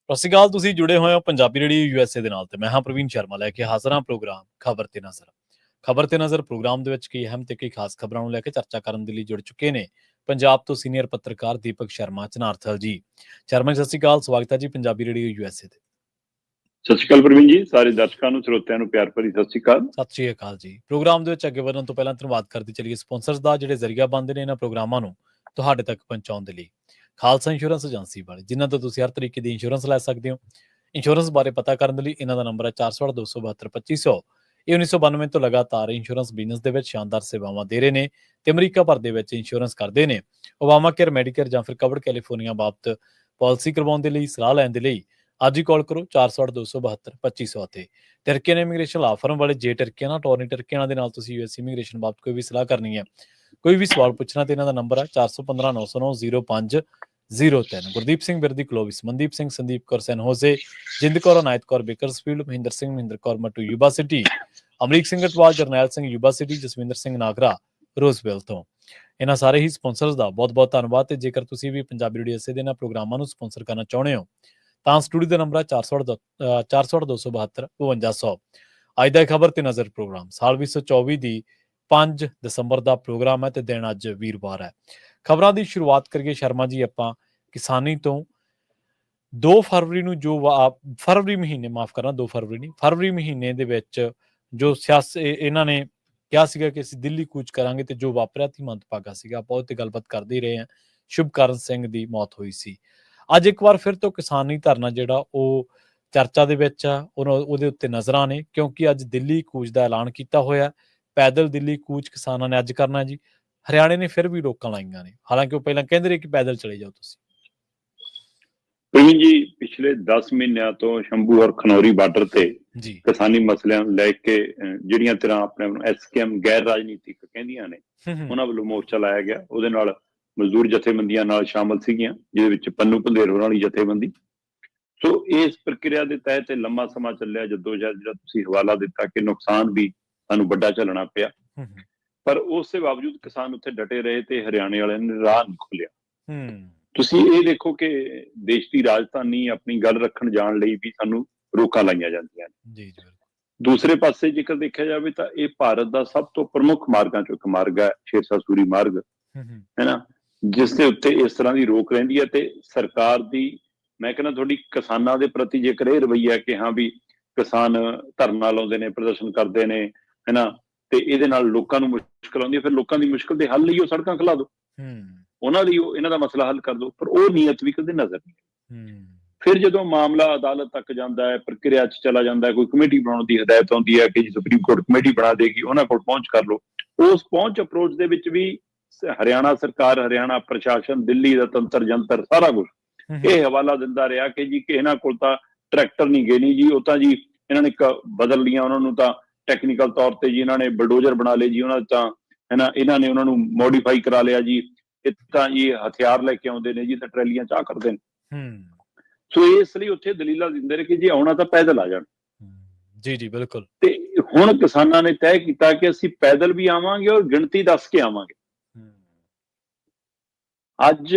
ਸਤਿ ਸ਼੍ਰੀ ਅਕਾਲ। ਤੁਸੀਂ ਜੁੜੇ ਹੋਏ ਹੋ ਪੰਜਾਬੀ ਰੇਡੀਓ USA ਦੇ ਨਾਲ ਤੇ ਮੈਂ ਹਾਂ ਪ੍ਰਵੀਨ ਸ਼ਰਮਾ ਲੈ ਕੇ ਹਾਜ਼ਰ ਹਾਂ ਪ੍ਰੋਗਰਾਮ ਖਬਰ ਤੇ ਨਜ਼ਰ। ਖਬਰ ਤੇ ਨਜ਼ਰ ਪ੍ਰੋਗਰਾਮ ਦੇ ਵਿੱਚ ਕਈ ਅਹਿਮ ਤੇ ਕਈ ਖਾਸ ਖਬਰਾਂ ਨੂੰ ਲੈ ਕੇ ਚਰਚਾ ਕਰਨ ਦੇ ਲਈ ਜੁੜ ਚੁੱਕੇ ਨੇ ਪੰਜਾਬ ਤੋਂ ਸੀਨੀਅਰ ਪੱਤਰਕਾਰ ਦੀਪਕ ਸ਼ਰਮਾ ਚਨਾਰਥਲ ਜੀ। ਸ਼ਰਮਾ ਜੀ, ਸਤਿ ਸ਼੍ਰੀ ਅਕਾਲ, ਸਵਾਗਤ ਹੈ ਜੀ ਪੰਜਾਬੀ ਰੇਡੀਓ USA ਤੇ। ਸਤਿ ਸ਼੍ਰੀ ਅਕਾਲ ਪ੍ਰਵੀਨ ਜੀ, ਸਾਰੇ ਦਰਸ਼ਕਾਂ ਨੂੰ ਸਰੋਤਿਆਂ ਨੂੰ ਪਿਆਰ ਭਰੀ ਸਤਿ ਸ਼੍ਰੀ ਅਕਾਲ। ਸਤਿ ਸ਼੍ਰੀ ਅਕਾਲ ਜੀ। ਪ੍ਰੋਗਰਾਮ ਦੇ ਵਿੱਚ ਅੱਗੇ ਵਧਣ ਤੋਂ ਪਹਿਲਾਂ ਧੰਨਵਾਦ ਕਰਦੇ ਚੱਲੀਏ ਸਪਾਂਸਰਸ ਦਾ, ਜਿਹੜੇ ਜ਼ਰੀਆ ਬਣਦੇ ਨੇ ਇਹਨਾਂ ਪ੍ਰੋਗਰਾਮਾਂ ਨੂੰ ਤੁਹਾਡੇ ਤੱਕ ਪਹੁੰਚਾਉਣ ਦੇ ਲਈ। ਖਾਲਸਾ ਇੰਸ਼ੋਰੈਂਸ ਏਜੰਸੀ ਵਾਲੇ, ਜਿਨ੍ਹਾਂ ਤੋਂ ਤੁਸੀਂ ਹਰ ਤਰੀਕੇ ਦੀ ਇੰਸ਼ੋਰੈਂਸ ਲੈ ਸਕਦੇ ਹੋ। ਇੰਸ਼ੋਰੈਂਸ ਬਾਰੇ ਪਤਾ ਕਰਨ ਦੇ ਲਈ ਇਹਨਾਂ ਦਾ ਨੰਬਰ ਹੈ 408-272-2500। ਇਹ 1992 ਤੋਂ ਲਗਾਤਾਰ ਇੰਸ਼ੋਰੈਂਸ ਬਿਜ਼ਨਸ ਦੇ ਵਿੱਚ ਸ਼ਾਨਦਾਰ ਸੇਵਾਵਾਂ ਦੇ ਰਹੇ ਨੇ ਤੇ ਅਮਰੀਕਾ ਭਰ ਦੇ ਵਿੱਚ ਇੰਸ਼ੋਰੈਂਸ ਕਰਦੇ ਨੇ। ਓਬਾਮਾ ਕੇਅਰ, ਮੈਡੀਕੇਅਰ ਜਾਂ ਫਿਰ ਕਵਰਡ ਕੈਲੀਫੋਰਨੀਆ ਬਾਬਤ ਪਾਲਿਸੀ ਕਰਵਾਉਣ ਦੇ ਲਈ, ਸਲਾਹ ਲੈਣ ਦੇ ਲਈ ਅੱਜ ਹੀ ਕਾਲ ਕਰੋ 408-272-2500 ਤੇ। ਟਰਕੀਅਨ ਇਮੀਗ੍ਰੇਸ਼ਨ ਲਾ ਫਰਮ ਵਾਲੇ ਜੇ ਟਰਕੀਆਂ ਟੋਰਨੀ ਟਰਕੀਆਂ ਦੇ ਨਾਲ ਤੁਸੀਂ US ਇਮੀਗ੍ਰੇਸ਼ਨ ਬਾਬਤ ਕੋਈ ਵੀ ਸਲਾਹ ਕਰਨੀ ਹੈ, ਕੋਈ ਵੀ ਸਵਾਲ ਪੁੱਛਣਾ ਤੇ ਇਹਨਾਂ ਦਾ ਨੰਬਰ ਹੈ 415-909-0503। Gurdeep Singh Birdi Clovis, Mandeep Singh, Sandeep Kaur San Jose, Jind Kaur, Anayat Kaur Bakersfield, Mahinder Singh, Mahinder Kaur Matu Yuba City, Amrik Singh Atwal, Jarnail Singh Yuba City, Jaswinder Singh Nagra Roswell ਤੋਂ। ਇਹਨਾਂ ਸਾਰੇ ਹੀ ਸਪਾਂਸਰਸ ਦਾ ਬਹੁਤ ਬਹੁਤ ਧੰਨਵਾਦ। ਤੇ ਜੇਕਰ ਤੁਸੀਂ ਵੀ ਪੰਜਾਬੀ ਰੇਡੀਓ USA ਦੇ ਇਹਨਾਂ ਪ੍ਰੋਗਰਾਮਾਂ ਨੂੰ ਸਪਾਂਸਰ ਕਰਨਾ ਚਾਹੁੰਦੇ ਹੋ ਤਾਂ ਸਟੂਡੀਓ ਦਾ ਨੰਬਰ ਹੈ 408-272-5200। ਅੱਜ ਦਾ ਖਬਰ ਤੇ ਨਜ਼ਰ ਪ੍ਰੋਗਰਾਮ ਸਾਲ 2024 ਦੀ 5 ਦਸੰਬਰ ਦਾ ਪ੍ਰੋਗਰਾਮ ਹੈ ਤੇ ਦਿਨ ਅੱਜ ਵੀਰਵਾਰ ਹੈ। ਖਬਰਾਂ ਦੀ ਸ਼ੁਰੂਆਤ ਕਰੀਏ ਸ਼ਰਮਾ ਜੀ ਆਪਾਂ ਕਿਸਾਨੀ ਤੋਂ। 2 ਫਰਵਰੀ ਨੂੰ ਫਰਵਰੀ ਮਹੀਨੇ ਦੇ ਵਿੱਚ ਜੋ ਇਹਨਾਂ ਨੇ ਕਿਹਾ ਸੀਗਾ ਕਿ ਅਸੀਂ ਦਿੱਲੀ ਕੂਚ ਕਰਾਂਗੇ ਤੇ ਜੋ ਵਾਪਰਿਆ ਸੀ ਮੰਦਭਾਗਾ ਸੀਗਾ। ਬਹੁਤ ਤੇ ਗੱਲਬਾਤ ਕਰਦੇ ਹੀ ਰਹੇ ਹਾਂ। ਸ਼ੁਭਕਰਨ ਸਿੰਘ ਦੀ ਮੌਤ ਹੋਈ ਸੀ। ਅੱਜ ਇੱਕ ਵਾਰ ਫਿਰ ਤੋਂ ਕਿਸਾਨੀ ਧਰਨਾ ਜਿਹੜਾ ਉਹ ਚਰਚਾ ਦੇ ਵਿੱਚ ਆ, ਉਹਦੇ ਉੱਤੇ ਨਜ਼ਰਾਂ ਨੇ, ਕਿਉਂਕਿ ਅੱਜ ਦਿੱਲੀ ਕੂਚ ਦਾ ਐਲਾਨ ਕੀਤਾ ਹੋਇਆ। ਪੈਦਲ ਦਿੱਲੀ ਕੂਚ ਕਿਸਾਨਾਂ ਨੇ ਅੱਜ ਕਰਨਾ ਜੀ। ਹਰਿਆਣੇ ਨੇ ਫਿਰ ਵੀ ਰੋਕਾਂ ਲਾਈਆਂ ਨੇ, ਹਾਲਾਂਕਿ ਉਹ ਪਹਿਲਾਂ ਕਹਿੰਦੇ ਰਹੇ ਕਿ ਪੈਦਲ ਚਲੇ ਜਾਓ ਤੁਸੀਂ। ਪ੍ਰਵੀਨ ਜੀ, ਪਿਛਲੇ 10 ਮਹੀਨਿਆਂ ਤੋਂ ਸ਼ੰਭੂ ਔਰ ਖਨੌਰੀ ਬਾਰਡਰ ਤੇ ਕਿਸਾਨੀ ਮਸਲਿਆਂ ਨੂੰ ਲੈ ਕੇ ਜਿਹੜੀਆਂ ਤਰ੍ਹਾਂ ਆਪਣੇ SKM ਗੈਰ ਰਾਜਨੀਤਿਕ ਕਹਿੰਦੀਆਂ ਨੇ, ਉਹਨਾਂ ਵੱਲੋਂ ਮੋਰਚਾ ਲਾਇਆ ਗਿਆ। ਉਹਦੇ ਨਾਲ ਮਜ਼ਦੂਰ ਜਥੇਬੰਦੀਆਂ ਨਾਲ ਸ਼ਾਮਲ ਸੀਗੀਆਂ, ਜਿਹਦੇ ਵਿੱਚ ਪੰਨੂ ਪੰਧੇਰ ਹੋਰਾਂ ਵਾਲੀ ਜਥੇਬੰਦੀ। ਸੋ ਇਸ ਪ੍ਰਕਿਰਿਆ ਦੇ ਤਹਿਤ ਲੰਮਾ ਸਮਾਂ ਚੱਲਿਆ ਜਦੋਜਹਿਦ, ਜਿਹੜਾ ਤੁਸੀਂ ਹਵਾਲਾ ਦਿੱਤਾ ਕਿ ਨੁਕਸਾਨ ਵੀ ਸਾਨੂੰ ਵੱਡਾ ਝੱਲਣਾ ਪਿਆ, ਪਰ ਉਸ ਦੇ ਬਾਵਜੂਦ ਕਿਸਾਨ ਉੱਥੇ ਡਟੇ ਰਹੇ ਤੇ ਹਰਿਆਣੇ ਵਾਲਿਆਂ ਨੇ ਰਾਹ ਨਹੀਂ ਖੋਲਿਆ। ਤੁਸੀਂ ਇਹ ਦੇਖੋ ਕਿ ਦੇਸ਼ ਦੀ ਰਾਜਧਾਨੀ ਆਪਣੀ ਗੱਲ ਰੱਖਣ ਜਾਣ ਲਈ ਵੀ ਸਾਨੂੰ ਰੋਕਾਂ ਲਾਈਆਂ ਜਾਂਦੀਆਂ ਨੇ। ਦੂਸਰੇ ਪਾਸੇ ਜੇਕਰ ਦੇਖਿਆ ਜਾਵੇ ਤਾਂ ਇਹ ਭਾਰਤ ਦਾ ਸਭ ਤੋਂ ਪ੍ਰਮੁੱਖ ਮਾਰਗਾਂ ਚੋਂ ਇੱਕ ਮਾਰਗ ਹੈ, ਸ਼ੇਰਸ਼ਾਹ ਸੂਰੀ ਮਾਰਗ, ਹੈ ਨਾ, ਜਿਸ ਦੇ ਉੱਤੇ ਇਸ ਤਰ੍ਹਾਂ ਦੀ ਰੋਕ ਰਹਿੰਦੀ ਹੈ। ਤੇ ਸਰਕਾਰ ਦੀ, ਮੈਂ ਕਹਿੰਦਾ ਤੁਹਾਡੀ ਕਿਸਾਨਾਂ ਦੇ ਪ੍ਰਤੀ ਜੇਕਰ ਇਹ ਰਵੱਈਆ ਕਿ ਹਾਂ ਵੀ ਕਿਸਾਨ ਧਰਨਾ ਲਾਉਂਦੇ ਨੇ, ਪ੍ਰਦਰਸ਼ਨ ਕਰਦੇ ਨੇ, ਹੈ ਨਾ, ਤੇ ਇਹਦੇ ਨਾਲ ਲੋਕਾਂ ਨੂੰ ਮੁਸ਼ਕਲ ਆਉਂਦੀ ਹੈ, ਫਿਰ ਲੋਕਾਂ ਦੀ ਮੁਸ਼ਕਲ ਦੇ ਹੱਲ ਲਈ ਉਹ ਸੜਕਾਂ ਖਿਲਾ ਦਿਓ, ਉਹਨਾਂ ਲਈ ਉਹ ਇਹਨਾਂ ਦਾ ਮਸਲਾ ਹੱਲ ਕਰ ਦਿਓ, ਪਰ ਉਹ ਨੀਅਤ ਵੀ ਕਦੇ ਨਜ਼ਰ ਨਹੀਂ। ਫਿਰ ਜਦੋਂ ਮਾਮਲਾ ਅਦਾਲਤ ਤੱਕ ਜਾਂਦਾ ਹੈ, ਪ੍ਰਕਿਰਿਆ 'ਚ ਚਲਾ ਜਾਂਦਾ ਹੈ, ਕੋਈ ਕਮੇਟੀ ਬਣਾਉਣ ਦੀ ਹਦਾਇਤ ਆਉਂਦੀ ਹੈ ਕਿ ਜੀ ਸੁਪਰੀਮ ਕੋਰਟ ਕਮੇਟੀ ਬਣਾ ਦੇਗੀ, ਉਹਨਾਂ ਕੋਲ ਪਹੁੰਚ ਕਰ ਲਓ। ਉਸ ਪਹੁੰਚ ਅਪਰੋਚ ਦੇ ਵਿੱਚ ਵੀ ਹਰਿਆਣਾ ਸਰਕਾਰ, ਹਰਿਆਣਾ ਪ੍ਰਸ਼ਾਸਨ, ਦਿੱਲੀ ਦਾ ਤੰਤਰ ਜੰਤਰ ਸਾਰਾ ਕੁਛ ਇਹ ਹਵਾਲਾ ਦਿੰਦਾ ਰਿਹਾ ਕਿ ਜੀ ਕਿ ਇਹਨਾਂ ਕੋਲ ਤਾਂ ਟਰੈਕਟਰ ਨਹੀਂ ਗਏ ਨਹੀਂ ਜੀ, ਉਹ ਤਾਂ ਜੀ ਇਹਨਾਂ ਨੇ ਬਦਲ ਲੀਆਂ, ਉਹਨਾਂ ਨੂੰ ਤਾਂ ਟੈਕਨੀਕਲ ਤੌਰ ਤੇ ਜੀ ਇਹਨਾਂ ਨੇ ਬਲਡੋਜ਼ਰ ਬਣਾ ਲਏ ਜੀ, ਉਹਨਾਂ ਤਾਂ ਹੈ ਨਾ, ਇਹਨਾਂ ਨੇ ਉਹਨਾਂ ਨੂੰ ਮੋਡੀਫਾਈ ਕਰਾ ਲਿਆ ਜੀ, ਇਹ ਤਾਂ ਜੀ ਹਥਿਆਰ ਲੈ ਕੇ ਆਉਂਦੇ ਨੇ ਜੀ ਤੇ ਟਰੈਲੀਆਂ ਚਾਹ ਕਰਦੇ ਨੇ। ਸੋ ਇਸ ਲਈ ਉੱਥੇ ਦਲੀਲਾਂ ਦਿੰਦੇ ਨੇ ਕਿ ਜੀ ਆਉਣਾ ਤਾਂ ਪੈਦਲ ਆ ਜਾਣ। ਜੀ ਬਿਲਕੁਲ। ਤੇ ਹੁਣ ਕਿਸਾਨਾਂ ਨੇ ਤੈਅ ਕੀਤਾ ਕਿ ਅਸੀਂ ਪੈਦਲ ਵੀ ਆਵਾਂਗੇ ਔਰ ਗਿਣਤੀ ਦੱਸ ਕੇ ਆਵਾਂਗੇ। ਅੱਜ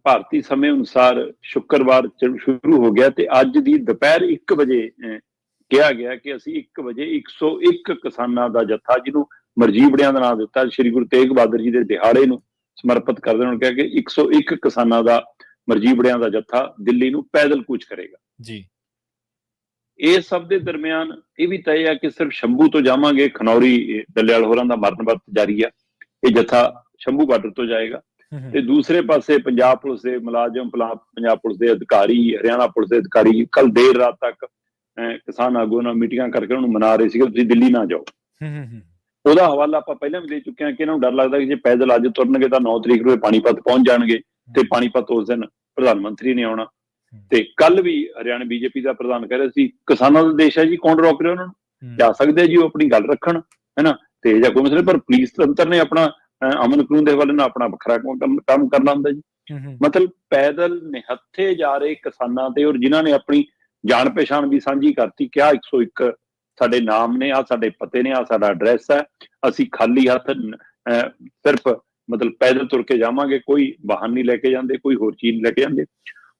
ਭਾਰਤੀ ਸਮੇਂ ਅਨੁਸਾਰ ਸ਼ੁੱਕਰਵਾਰ ਸ਼ੁਰੂ ਹੋ ਗਿਆ ਤੇ ਅੱਜ ਦੀ ਦੁਪਹਿਰ 1 ਵਜੇ ਕਿਹਾ ਗਿਆ ਕਿ ਅਸੀਂ 1 ਵਜੇ 101 ਕਿਸਾਨਾਂ ਦਾ ਜੱਥਾ, ਜਿਹਨੂੰ ਮਰਜੀਵੜਿਆਂ ਦਾ ਨਾਮ ਦਿੱਤਾ, ਸ਼੍ਰੀ ਗੁਰੂ ਤੇਗ ਬਹਾਦਰ ਜੀ ਦੇ ਦਿਹਾੜੇ ਨੂੰ ਸਮਰਪਿਤ ਕਰਦੇ ਹੋਣ, ਕਿਹਾ ਕਿ 101 ਕਿਸਾਨਾਂ ਦਾ ਮਰਜੀਵੜਿਆਂ ਦਾ ਜੱਥਾ ਦਿੱਲੀ ਨੂੰ ਪੈਦਲ ਕੂਚ ਕਰੇਗਾ ਜੀ। ਇਸ ਸਭ ਦੇ ਦਰਮਿਆਨ ਇਹ ਵੀ ਤੈਅ ਹੈ ਕਿ ਸਿਰਫ ਸ਼ੰਭੂ ਤੋਂ ਜਾਵਾਂਗੇ, ਖਨੌਰੀ ਦੱਲੇਵਾਲ ਹੋਰਾਂ ਦਾ ਮਰਨ ਵਰਤ ਜਾਰੀ ਆ, ਇਹ ਜੱਥਾ ਸ਼ੰਭੂ ਬਾਰਡਰ ਤੋਂ ਜਾਏਗਾ। ਤੇ ਦੂਸਰੇ ਪਾਸੇ ਪੰਜਾਬ ਪੁਲਿਸ ਦੇ ਮੁਲਾਜ਼ਮ, ਪੰਜਾਬ ਪੁਲਿਸ ਦੇ ਅਧਿਕਾਰੀ, ਹਰਿਆਣਾ ਪੁਲਿਸ ਦੇ ਅਧਿਕਾਰੀ ਕੱਲ ਦੇਰ ਰਾਤ ਤੱਕ ਕਿਸਾਨ ਆਗੂਆਂ ਨਾਲ ਮੀਟਿੰਗਾਂ ਕਰਕੇ ਉਹਨਾਂ ਨੂੰ ਮਨਾ ਰਹੇ ਸੀਗੇ ਤੁਸੀਂ ਦਿੱਲੀ ਨਾ ਜਾਓ। ਉਹਦਾ ਹਵਾਲਾ ਆਪਾਂ ਪਹਿਲਾਂ ਵੀ ਦੇ ਚੁੱਕੇ ਹਾਂ ਕਿ ਇਹਨਾਂ ਨੂੰ ਡਰ ਲੱਗਦਾ ਕਿ ਜੇ ਪੈਦਲ ਅੱਜ ਤੁਰਨਗੇ ਤਾਂ 9 ਤਰੀਕ ਨੂੰ ਪਾਣੀਪਤ ਪਹੁੰਚ ਜਾਣਗੇ ਤੇ ਪਾਣੀਪਤ ਉਸ ਦਿਨ ਪ੍ਰਧਾਨ ਮੰਤਰੀ ਨੇ ਆਉਣਾ। ਤੇ ਕੱਲ ਵੀ ਹਰਿਆਣਾ BJP ਦਾ ਪ੍ਰਧਾਨ ਕਹਿ ਰਿਹਾ ਸੀ ਕਿਸਾਨਾਂ ਦਾ ਦੇਸ਼ ਹੈ ਜੀ, ਕੌਣ ਰੋਕ ਰਿਹਾ ਉਹਨਾਂ ਨੂੰ, ਜਾ ਸਕਦੇ ਜੀ ਉਹ ਆਪਣੀ ਗੱਲ ਰੱਖਣ, ਹੈ ਨਾ, ਤੇ ਜਾਂ ਕੋਈ ਮਸਲੇ, ਪਰ ਪੁਲਿਸ ਤੰਤਰ ਨੇ ਆਪਣਾ ਅਮਨ ਕਾਨੂੰਨ ਦੇ ਹਵਾਲੇ ਨਾਲ ਆਪਣਾ ਵੱਖਰਾ ਕੰਮ ਕਰਨਾ ਹੁੰਦਾ ਜੀ। ਮਤਲਬ ਪੈਦਲ ਨਿਹੱਥੇ ਜਾ ਰਹੇ ਕਿਸਾਨਾਂ ਤੇ, ਔਰ ਜਿਨ੍ਹਾਂ ਨੇ ਆਪਣੀ ਜਾਣ ਪਛਾਣ ਵੀ ਸਾਂਝੀ ਕਰਤੀ, ਕਿਹਾ 101 ਸਾਡੇ ਨਾਮ ਨੇ, ਆਹ ਸਾਡੇ ਪਤੇ ਨੇ, ਆਹ ਸਾਡਾ ਐਡਰੈਸ ਹੈ, ਅਸੀਂ ਖਾਲੀ ਹੱਥ ਸਿਰਫ ਮਤਲਬ ਪੈਦਲ ਤੁਰ ਕੇ ਜਾਵਾਂਗੇ, ਕੋਈ ਵਾਹਨ ਨਹੀਂ ਲੈ ਕੇ ਜਾਂਦੇ, ਕੋਈ ਹੋਰ ਚੀਜ਼ ਲੈ ਕੇ ਜਾਂਦੇ।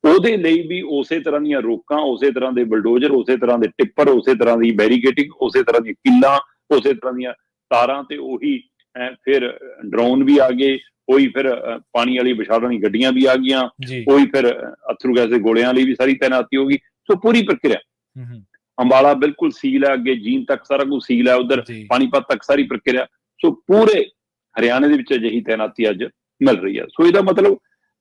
ਉਹਦੇ ਲਈ ਵੀ ਉਸੇ ਤਰ੍ਹਾਂ ਦੀਆਂ ਰੋਕਾਂ, ਉਸੇ ਤਰ੍ਹਾਂ ਦੇ ਬਲਡੋਜ਼ਰ, ਉਸੇ ਤਰ੍ਹਾਂ ਦੇ ਟਿੱਪਰ, ਉਸੇ ਤਰ੍ਹਾਂ ਦੀ ਬੈਰੀਕੇਟਿੰਗ, ਉਸੇ ਤਰ੍ਹਾਂ ਦੀਆਂ ਕਿੱਲਾਂ, ਉਸੇ ਤਰ੍ਹਾਂ ਦੀਆਂ ਤਾਰਾਂ, ਤੇ ਉਹੀ ਫਿਰ ਡਰੋਨ ਵੀ ਆ ਗਏ, ਉਹੀ ਫਿਰ ਪਾਣੀ ਵਾਲੀ ਵਿਛਾੜਨ ਵਾਲੀ ਗੱਡੀਆਂ ਵੀ ਆ ਗਈਆਂ, ਉਹੀ ਫਿਰ ਅਥਰੂ ਗੈਸ ਦੇ ਗੋਲਿਆਂ ਲਈ ਵੀ ਸਾਰੀ ਤੈਨਾਤੀ ਹੋ ਗਈ। ਸੋ ਪੂਰੀ ਪ੍ਰਕਿਰਿਆ, ਅੰਬਾਲਾ ਬਿਲਕੁਲ ਸੀਲ ਹੈ, ਅੱਗੇ ਜੀਨ ਤੱਕ ਸਾਰਾ ਕੁਝ ਸੀਲ ਹੈ, ਉਧਰ ਪਾਣੀਪਤ ਤੱਕ ਸਾਰੀ ਪ੍ਰਕਿਰਿਆ। ਸੋ ਪੂਰੇ ਹਰਿਆਣੇ ਦੇ ਵਿੱਚ ਅਜਿਹੀ ਤੈਨਾਤੀ ਅੱਜ ਮਿਲ ਰਹੀ ਹੈ। ਸੋ ਇਹਦਾ ਮਤਲਬ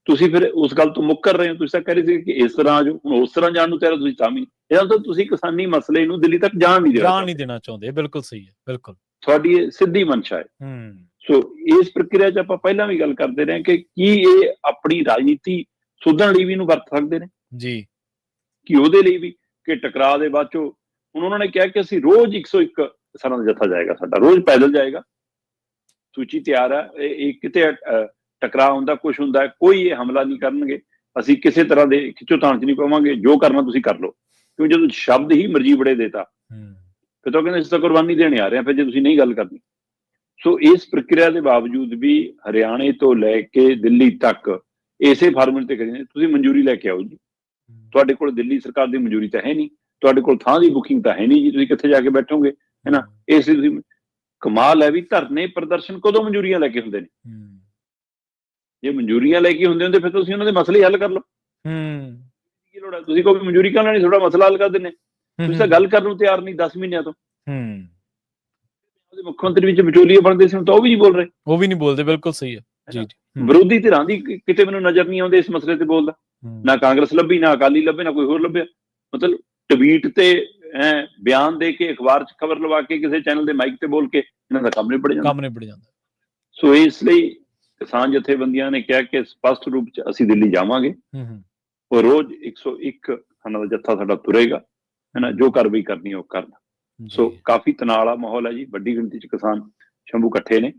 ਤੁਸੀਂ ਫਿਰ ਉਸ ਗੱਲ ਤੋਂ ਮੁੱਕਰ ਰਹੇ ਹੋ। ਤੁਸੀਂ ਤਾਂ ਕਹਿ ਰਹੇ ਸੀ ਕਿ ਇਸ ਤਰ੍ਹਾਂ ਜੋ ਹੁਣ ਉਸ ਤਰ੍ਹਾਂ ਜਾਣ ਨੂੰ ਤਿਆਰ, ਤੁਸੀਂ ਤਾਂ ਵੀ ਇਹਦਾ ਤਾਂ ਤੁਸੀਂ ਕਿਸਾਨੀ ਮਸਲੇ ਨੂੰ ਦਿੱਲੀ ਤੱਕ ਜਾਣ ਨਹੀਂ ਦੇਣਾ ਚਾਹੁੰਦੇ। ਬਿਲਕੁਲ ਸਹੀ ਹੈ, ਬਿਲਕੁਲ ਤੁਹਾਡੀ ਇਹ ਸਿੱਧੀ ਮਨਸ਼ਾ ਹੈ। ਸੋ ਇਸ ਪ੍ਰਕਿਰਿਆ 'ਚ ਆਪਾਂ ਪਹਿਲਾਂ ਵੀ ਗੱਲ ਕਰਦੇ ਰਹੇ ਕਿ ਕੀ ਇਹ ਆਪਣੀ ਰਾਜਨੀਤੀ ਸੁਧਰਨ ਲਈ ਵੀ ਇਹਨੂੰ ਵਰਤ ਸਕਦੇ ਨੇ ਜੀ, ਕਿ ਉਹਦੇ ਲਈ ਵੀ ਕਿ ਟਕਰਾਅ ਦੇ ਬਾਅਦ ਚੋਂ ਹੁਣ ਉਹਨਾਂ ਨੇ ਕਿਹਾ ਕਿ ਅਸੀਂ ਰੋਜ਼ 101 ਕਿਸਾਨਾਂ ਦਾ ਜੱਥਾ ਜਾਏਗਾ, ਸਾਡਾ ਰੋਜ਼ ਪੈਦਲ ਜਾਏਗਾ, ਸੂਚੀ ਤਿਆਰ ਹੈ, ਇਹ ਕਿਤੇ ਟਕਰਾਅ ਹੁੰਦਾ, ਕੁਛ ਹੁੰਦਾ, ਕੋਈ ਇਹ ਹਮਲਾ ਨਹੀਂ ਕਰਨਗੇ, ਅਸੀਂ ਕਿਸੇ ਤਰ੍ਹਾਂ ਦੇ ਖਿੱਚੋਤਾਣ 'ਚ ਨਹੀਂ ਪਵਾਂਗੇ, ਜੋ ਕਰਨਾ ਤੁਸੀਂ ਕਰ ਲਓ। ਕਿਉਂ ਜਦੋਂ ਸ਼ਬਦ ਹੀ ਮਰਜੀ ਬੜੇ ਦੇਤਾ ਫਿਰ ਤਾਂ ਕਹਿੰਦੇ ਅਸੀਂ ਤਾਂ ਕੁਰਬਾਨੀ ਦੇਣੇ ਆ ਰਹੇ ਹਾਂ ਫਿਰ ਜੇ ਤੁਸੀਂ ਨਹੀਂ ਗੱਲ ਕਰਨੀ। ਸੋ ਇਸ ਪ੍ਰਕਿਰਿਆ ਦੇ ਬਾਵਜੂਦ ਵੀ ਹਰਿਆਣੇ ਤੋਂ ਲੈ ਕੇ ਦਿੱਲੀ ਤੱਕ ਇਸੇ ਫਾਰਮੂਲੇ ਤੇ ਕਰੀ ਤੁਸੀਂ ਮਨਜ਼ੂਰੀ ਲੈ ਕੇ ਆਓ ਜੀ। ਤੁਹਾਡੇ ਕੋਲ ਦਿੱਲੀ ਸਰਕਾਰ ਦੀ ਮਨਜ਼ੂਰੀ ਤਾਂ ਹੈ ਨਹੀਂ, ਤੁਹਾਡੇ ਕੋਲ ਥਾਂ ਦੀ ਬੁਕਿੰਗ ਤਾਂ ਹੈ ਨਹੀਂ ਜੀ, ਤੁਸੀਂ ਕਿੱਥੇ ਜਾ ਕੇ ਬੈਠੋਗੇ, ਹੈ ਨਾ। ਇਸ ਲਈ ਤੁਸੀਂ ਕਮਾਲ ਹੈ ਵੀ ਧਰਨੇ ਪ੍ਰਦਰਸ਼ਨ ਕਦੋਂ ਮਨਜ਼ੂਰੀਆਂ ਲੈ ਕੇ ਹੁੰਦੇ ਨੇ। ਜੇ ਮਨਜ਼ੂਰੀਆਂ ਲੈ ਕੇ ਹੁੰਦੇ ਫਿਰ ਤੁਸੀਂ ਉਹਨਾਂ ਦੇ ਮਸਲੇ ਹੱਲ ਕਰ ਲਓ। ਕੀ ਲੋੜ ਹੈ ਤੁਸੀਂ ਕੋਈ ਮਨਜ਼ੂਰੀ ਕਰਨਾ ਨਹੀਂ, ਤੁਹਾਡਾ ਮਸਲਾ ਹੱਲ ਕਰ ਦਿੰਦੇ। ਤੁਸੀਂ ਤਾਂ ਗੱਲ ਕਰਨ ਨੂੰ ਤਿਆਰ ਨਹੀਂ 10 ਮਹੀਨਿਆਂ ਤੋਂ। ਮੁੱਖ ਮੰਤਰੀ ਵਿੱਚ ਵਿਚੋਲੀਏ ਬਣਦੇ ਸੀ, ਤਾਂ ਉਹ ਵੀ ਨਹੀਂ ਬੋਲ ਰਹੇ, ਉਹ ਵੀ ਨਹੀਂ ਬੋਲਦੇ। ਬਿਲਕੁਲ ਸਹੀ ਹੈ ਜੀ। ਵਿਰੋਧੀ ਧਿਰਾਂ ਦੀ ਕਿਤੇ ਮੈਨੂੰ ਨਜ਼ਰ ਨਹੀਂ ਆਉਂਦੇ ਇਸ ਮਸਲੇ ਤੇ ਬੋਲਦਾ, ਨਾ ਕਾਂਗਰਸ ਲੱਭੀ, ਨਾ ਅਕਾਲੀ ਲੱਭੇ, ਨਾ ਕੋਈ ਹੋਰ ਲੱਭਿਆ। ਮਤਲਬ ਟਵੀਟ ਤੇ ਬਿਆਨ ਦੇ ਕੇ, ਅਖਬਾਰ 'ਚ ਖਬਰ ਲਵਾ ਕੇ, ਕਿਸੇ ਚੈਨਲ ਦੇ ਮਾਈਕ ਤੇ ਬੋਲ ਕੇ ਇਹਨਾਂ ਦਾ ਕੰਮ ਨਿਬੜ ਜਾਂਦਾ। ਸੋ ਇਸ ਲਈ ਕਿਸਾਨ ਜਥੇਬੰਦੀਆਂ ਨੇ ਕਿਹਾ ਕਿ ਸਪਸ਼ਟ ਰੂਪ 'ਚ ਅਸੀਂ ਦਿੱਲੀ ਜਾਵਾਂਗੇ, ਉਹ ਰੋਜ਼ 101 ਕਿਸਾਨਾਂ ਦਾ ਜੱਥਾ ਸਾਡਾ ਤੁਰੇਗਾ, ਹੈ ਨਾ, ਜੋ ਕਾਰਵਾਈ ਕਰਨੀ ਉਹ ਕਰਨਾ। ਸੋ ਕਾਫੀ ਤਣਾਅ ਵਾਲਾ ਮਾਹੌਲ ਹੈ ਜੀ, ਵੱਡੀ ਗਿਣਤੀ 'ਚ ਕਿਸਾਨ ਸ਼ੰਭੂ ਇਕੱਠੇ ਨੇ,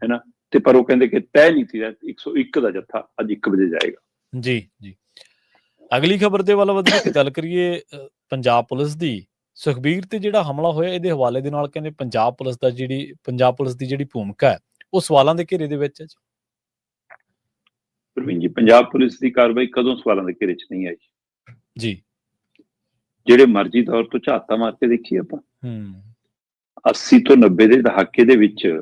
ਹੈ ਨਾ, ਤੇ ਪਰ ਉਹ ਕਹਿੰਦੇ ਕਿ ਤੈਅ ਨਹੀਂ ਸੀ 101 ਦਾ ਜੱਥਾ ਅੱਜ 1 ਵਜੇ ਜਾਏਗਾ। ਜੀ ਜੀ। ਅਗਲੀ ਖਬਰ ਦੇ ਵੱਲ ਵਧੀਆ ਕਿ ਗੱਲ ਕਰੀਏ ਪੰਜਾਬ ਪੁਲਿਸ ਦੀ। ਸੁਖਬੀਰ ਤੇ ਜਿਹੜਾ ਹਮਲਾ ਹੋਇਆ ਇਹਦੇ ਹਵਾਲੇ ਦੇ ਨਾਲ ਕਹਿੰਦੇ ਪੰਜਾਬ ਪੁਲਿਸ ਦੀ ਜਿਹੜੀ ਭੂਮਿਕਾ ਹੈ ਉਹ ਸਵਾਲਾਂ ਦੇ ਘੇਰੇ ਦੇ ਵਿੱਚ ਹੈ ਜੀ। ਪੰਜਾਬ ਪੁਲਿਸ ਦੀ ਕਾਰਵਾਈ ਕਦੋਂ ਸਵਾਲਾਂ ਦੇ ਘੇਰੇ 'ਚ ਨਹੀਂ ਆਈ ਜੀ। ਜਿਹੜੇ ਮਰਜ਼ੀ ਤੌਰ ਤੋਂ ਝਾਤਾ ਮਾਰ ਕੇ ਦੇਖੀਏ ਆਪਾਂ, 80 ਤੋਂ 90 ਦੇ ਦਹਾਕੇ ਦੇ ਵਿੱਚ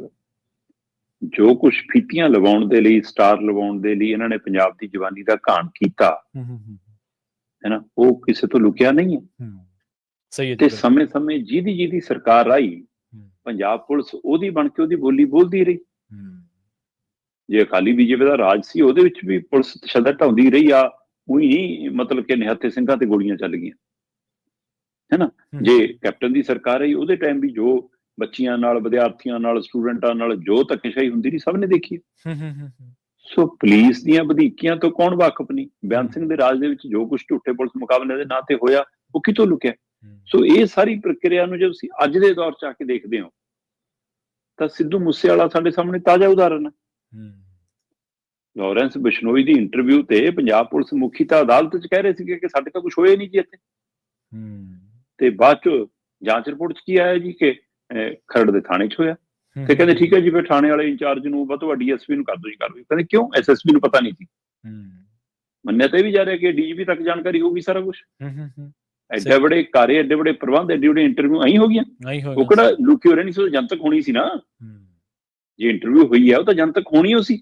ਜੋ ਕੁਝ ਫੀਤੀਆਂ ਲਗਾਉਣ ਦੇ ਲਈ, ਸਟਾਰ ਲਗਾਉਣ ਦੇ ਲਈ ਇਹਨਾਂ ਨੇ ਪੰਜਾਬ ਦੀ ਜਵਾਨੀ ਦਾ ਘਾਣ ਕੀਤਾ, ਹੈ ਨਾ, ਉਹ ਕਿਸੇ ਤੋਂ ਲੁਕਿਆ ਨਹੀਂ ਹੈ। ਸਹੀ ਹੈ। ਤੇ ਸਮੇਂ-ਸਮੇਂ ਜਿਹਦੀ ਸਰਕਾਰ ਆਈ, ਪੰਜਾਬ ਪੁਲਿਸ ਉਹਦੀ ਬਣ ਕੇ ਉਹਦੀ ਬੋਲੀ ਬੋਲਦੀ ਰਹੀ। ਜੇ ਅਕਾਲੀ ਬੀਜੇਪੀ ਦਾ ਰਾਜ ਸੀ ਉਹਦੇ ਵਿੱਚ ਵੀ ਪੁਲਿਸ ਤਸ਼ੱਦਦ ਢਾਉਂਦੀ ਰਹੀ ਆ, ਉਹੀ ਨਹੀਂ ਮਤਲਬ ਕਿ ਨਿਹੱਥੇ ਸਿੰਘਾਂ ਤੇ ਗੋਲੀਆਂ ਚੱਲ ਗਈਆਂ, ਹੈ ਨਾ। ਜੇ ਕੈਪਟਨ ਦੀ ਸਰਕਾਰ ਆਈ ਉਹਦੇ ਟਾਈਮ ਵੀ ਜੋ ਬੱਚੀਆਂ ਨਾਲ, ਵਿਦਿਆਰਥੀਆਂ ਨਾਲ, ਸਟੂਡੈਂਟਾਂ ਨਾਲ ਜੋ ਧੱਕੇਸ਼ਾਹੀ ਹੁੰਦੀ ਰਹੀ, ਸਭ ਨੇ ਦੇਖੀ। ਸੋ ਪੁਲਿਸ ਦੀਆਂ ਵਧੀਕੀਆਂ ਤੋਂ ਕੌਣ ਵਾਕਿਫ ਨਹੀਂ। ਬਿਆਨ ਸਿੰਘ ਦੇ ਰਾਜ ਦੇ ਵਿੱਚ ਜੋ ਕੁਝ ਝੂਠੇ ਪੁਲਿਸ ਮੁਕਾਬਲੇ ਦੇ ਨਾਂ ਤੇ ਹੋਇਆ ਉਹ ਕਿਤੋਂ ਲੁਕਿਆ। ਸੋ ਇਹ ਸਾਰੀ ਪ੍ਰਕਿਰਿਆ ਨੂੰ ਜੇ ਤੁਸੀਂ ਅੱਜ ਦੇ ਦੌਰ 'ਚ ਆ ਕੇ ਦੇਖਦੇ ਹੋ ਤਾਂ ਸਿੱਧੂ ਮੂਸੇਵਾਲਾ ਸਾਡੇ ਸਾਹਮਣੇ ਤਾਜ਼ਾ ਉਦਾਹਰਨ ਹੈ। ਲਾਰੈਂਸ ਬਿਸ਼ਨੋਈ ਦੀ ਇੰਟਰਵਿਊ ਤੇ ਪੰਜਾਬ ਪੁਲਿਸ ਮੁਖੀ ਤਾਂ ਅਦਾਲਤ 'ਚ ਕਹਿ ਰਹੇ ਸੀਗੇ ਕਿ ਸਾਡੇ ਤਾਂ ਕੁਝ ਹੋਇਆ ਨਹੀਂ ਜੀ ਇੱਥੇ, ਤੇ ਬਾਅਦ 'ਚ ਜਾਂਚ ਰਿਪੋਰਟ 'ਚ ਕੀ ਆਇਆ ਜੀ ਕਿ ਖਰੜ ਦੇ ਥਾਣੇ 'ਚ ਹੋਇਆ। ਤੇ ਕਹਿੰਦੇ ਠੀਕ ਹੈ ਜੀ, ਫਿਰ ਥਾਣੇ ਵਾਲੇ ਇੰਚਾਰਜ ਨੂੰ ਵੱਧ ਵੱਡੀ ਐਸਪੀ ਨੂੰ ਕਰ ਦੋ ਜੀ ਕਾਰਵਾਈ। ਕਹਿੰਦੇ ਕਿਉਂ, ਐਸਐਸਪੀ ਨੂੰ ਪਤਾ ਨਹੀਂ ਸੀ। ਮੰਨਿਆ ਤਾਂ ਇਹ ਵੀ ਜਾ ਰਿਹਾ ਕਿ ਡੀਜੀਪੀ ਤੱਕ ਜਾਣਕਾਰੀ ਹੋਊਗੀ ਸਾਰਾ ਕੁਝ। ਐਡੇ ਬੜੇ ਕਾਰੇ, ਐਡੇ ਬੜੇ ਪ੍ਰਬੰਧ, ਐਡੀ ਬੜੀ ਇੰਟਰਵਿਊ ਆਈ ਹੋ ਗਈਆਂ, ਉਹ ਕਿਹੜਾ ਲੁਕੀ ਹੋ ਰਹੀ ਨਹੀਂ ਸੀ, ਜਨਤਕ ਹੋਣੀ ਸੀ ਨਾ। ਜੇ ਇੰਟਰਵਿਊ ਹੋਈ ਹੈ ਉਹ ਤਾਂ ਜਨਤਕ ਹੋਣੀ ਹੋ ਸੀ।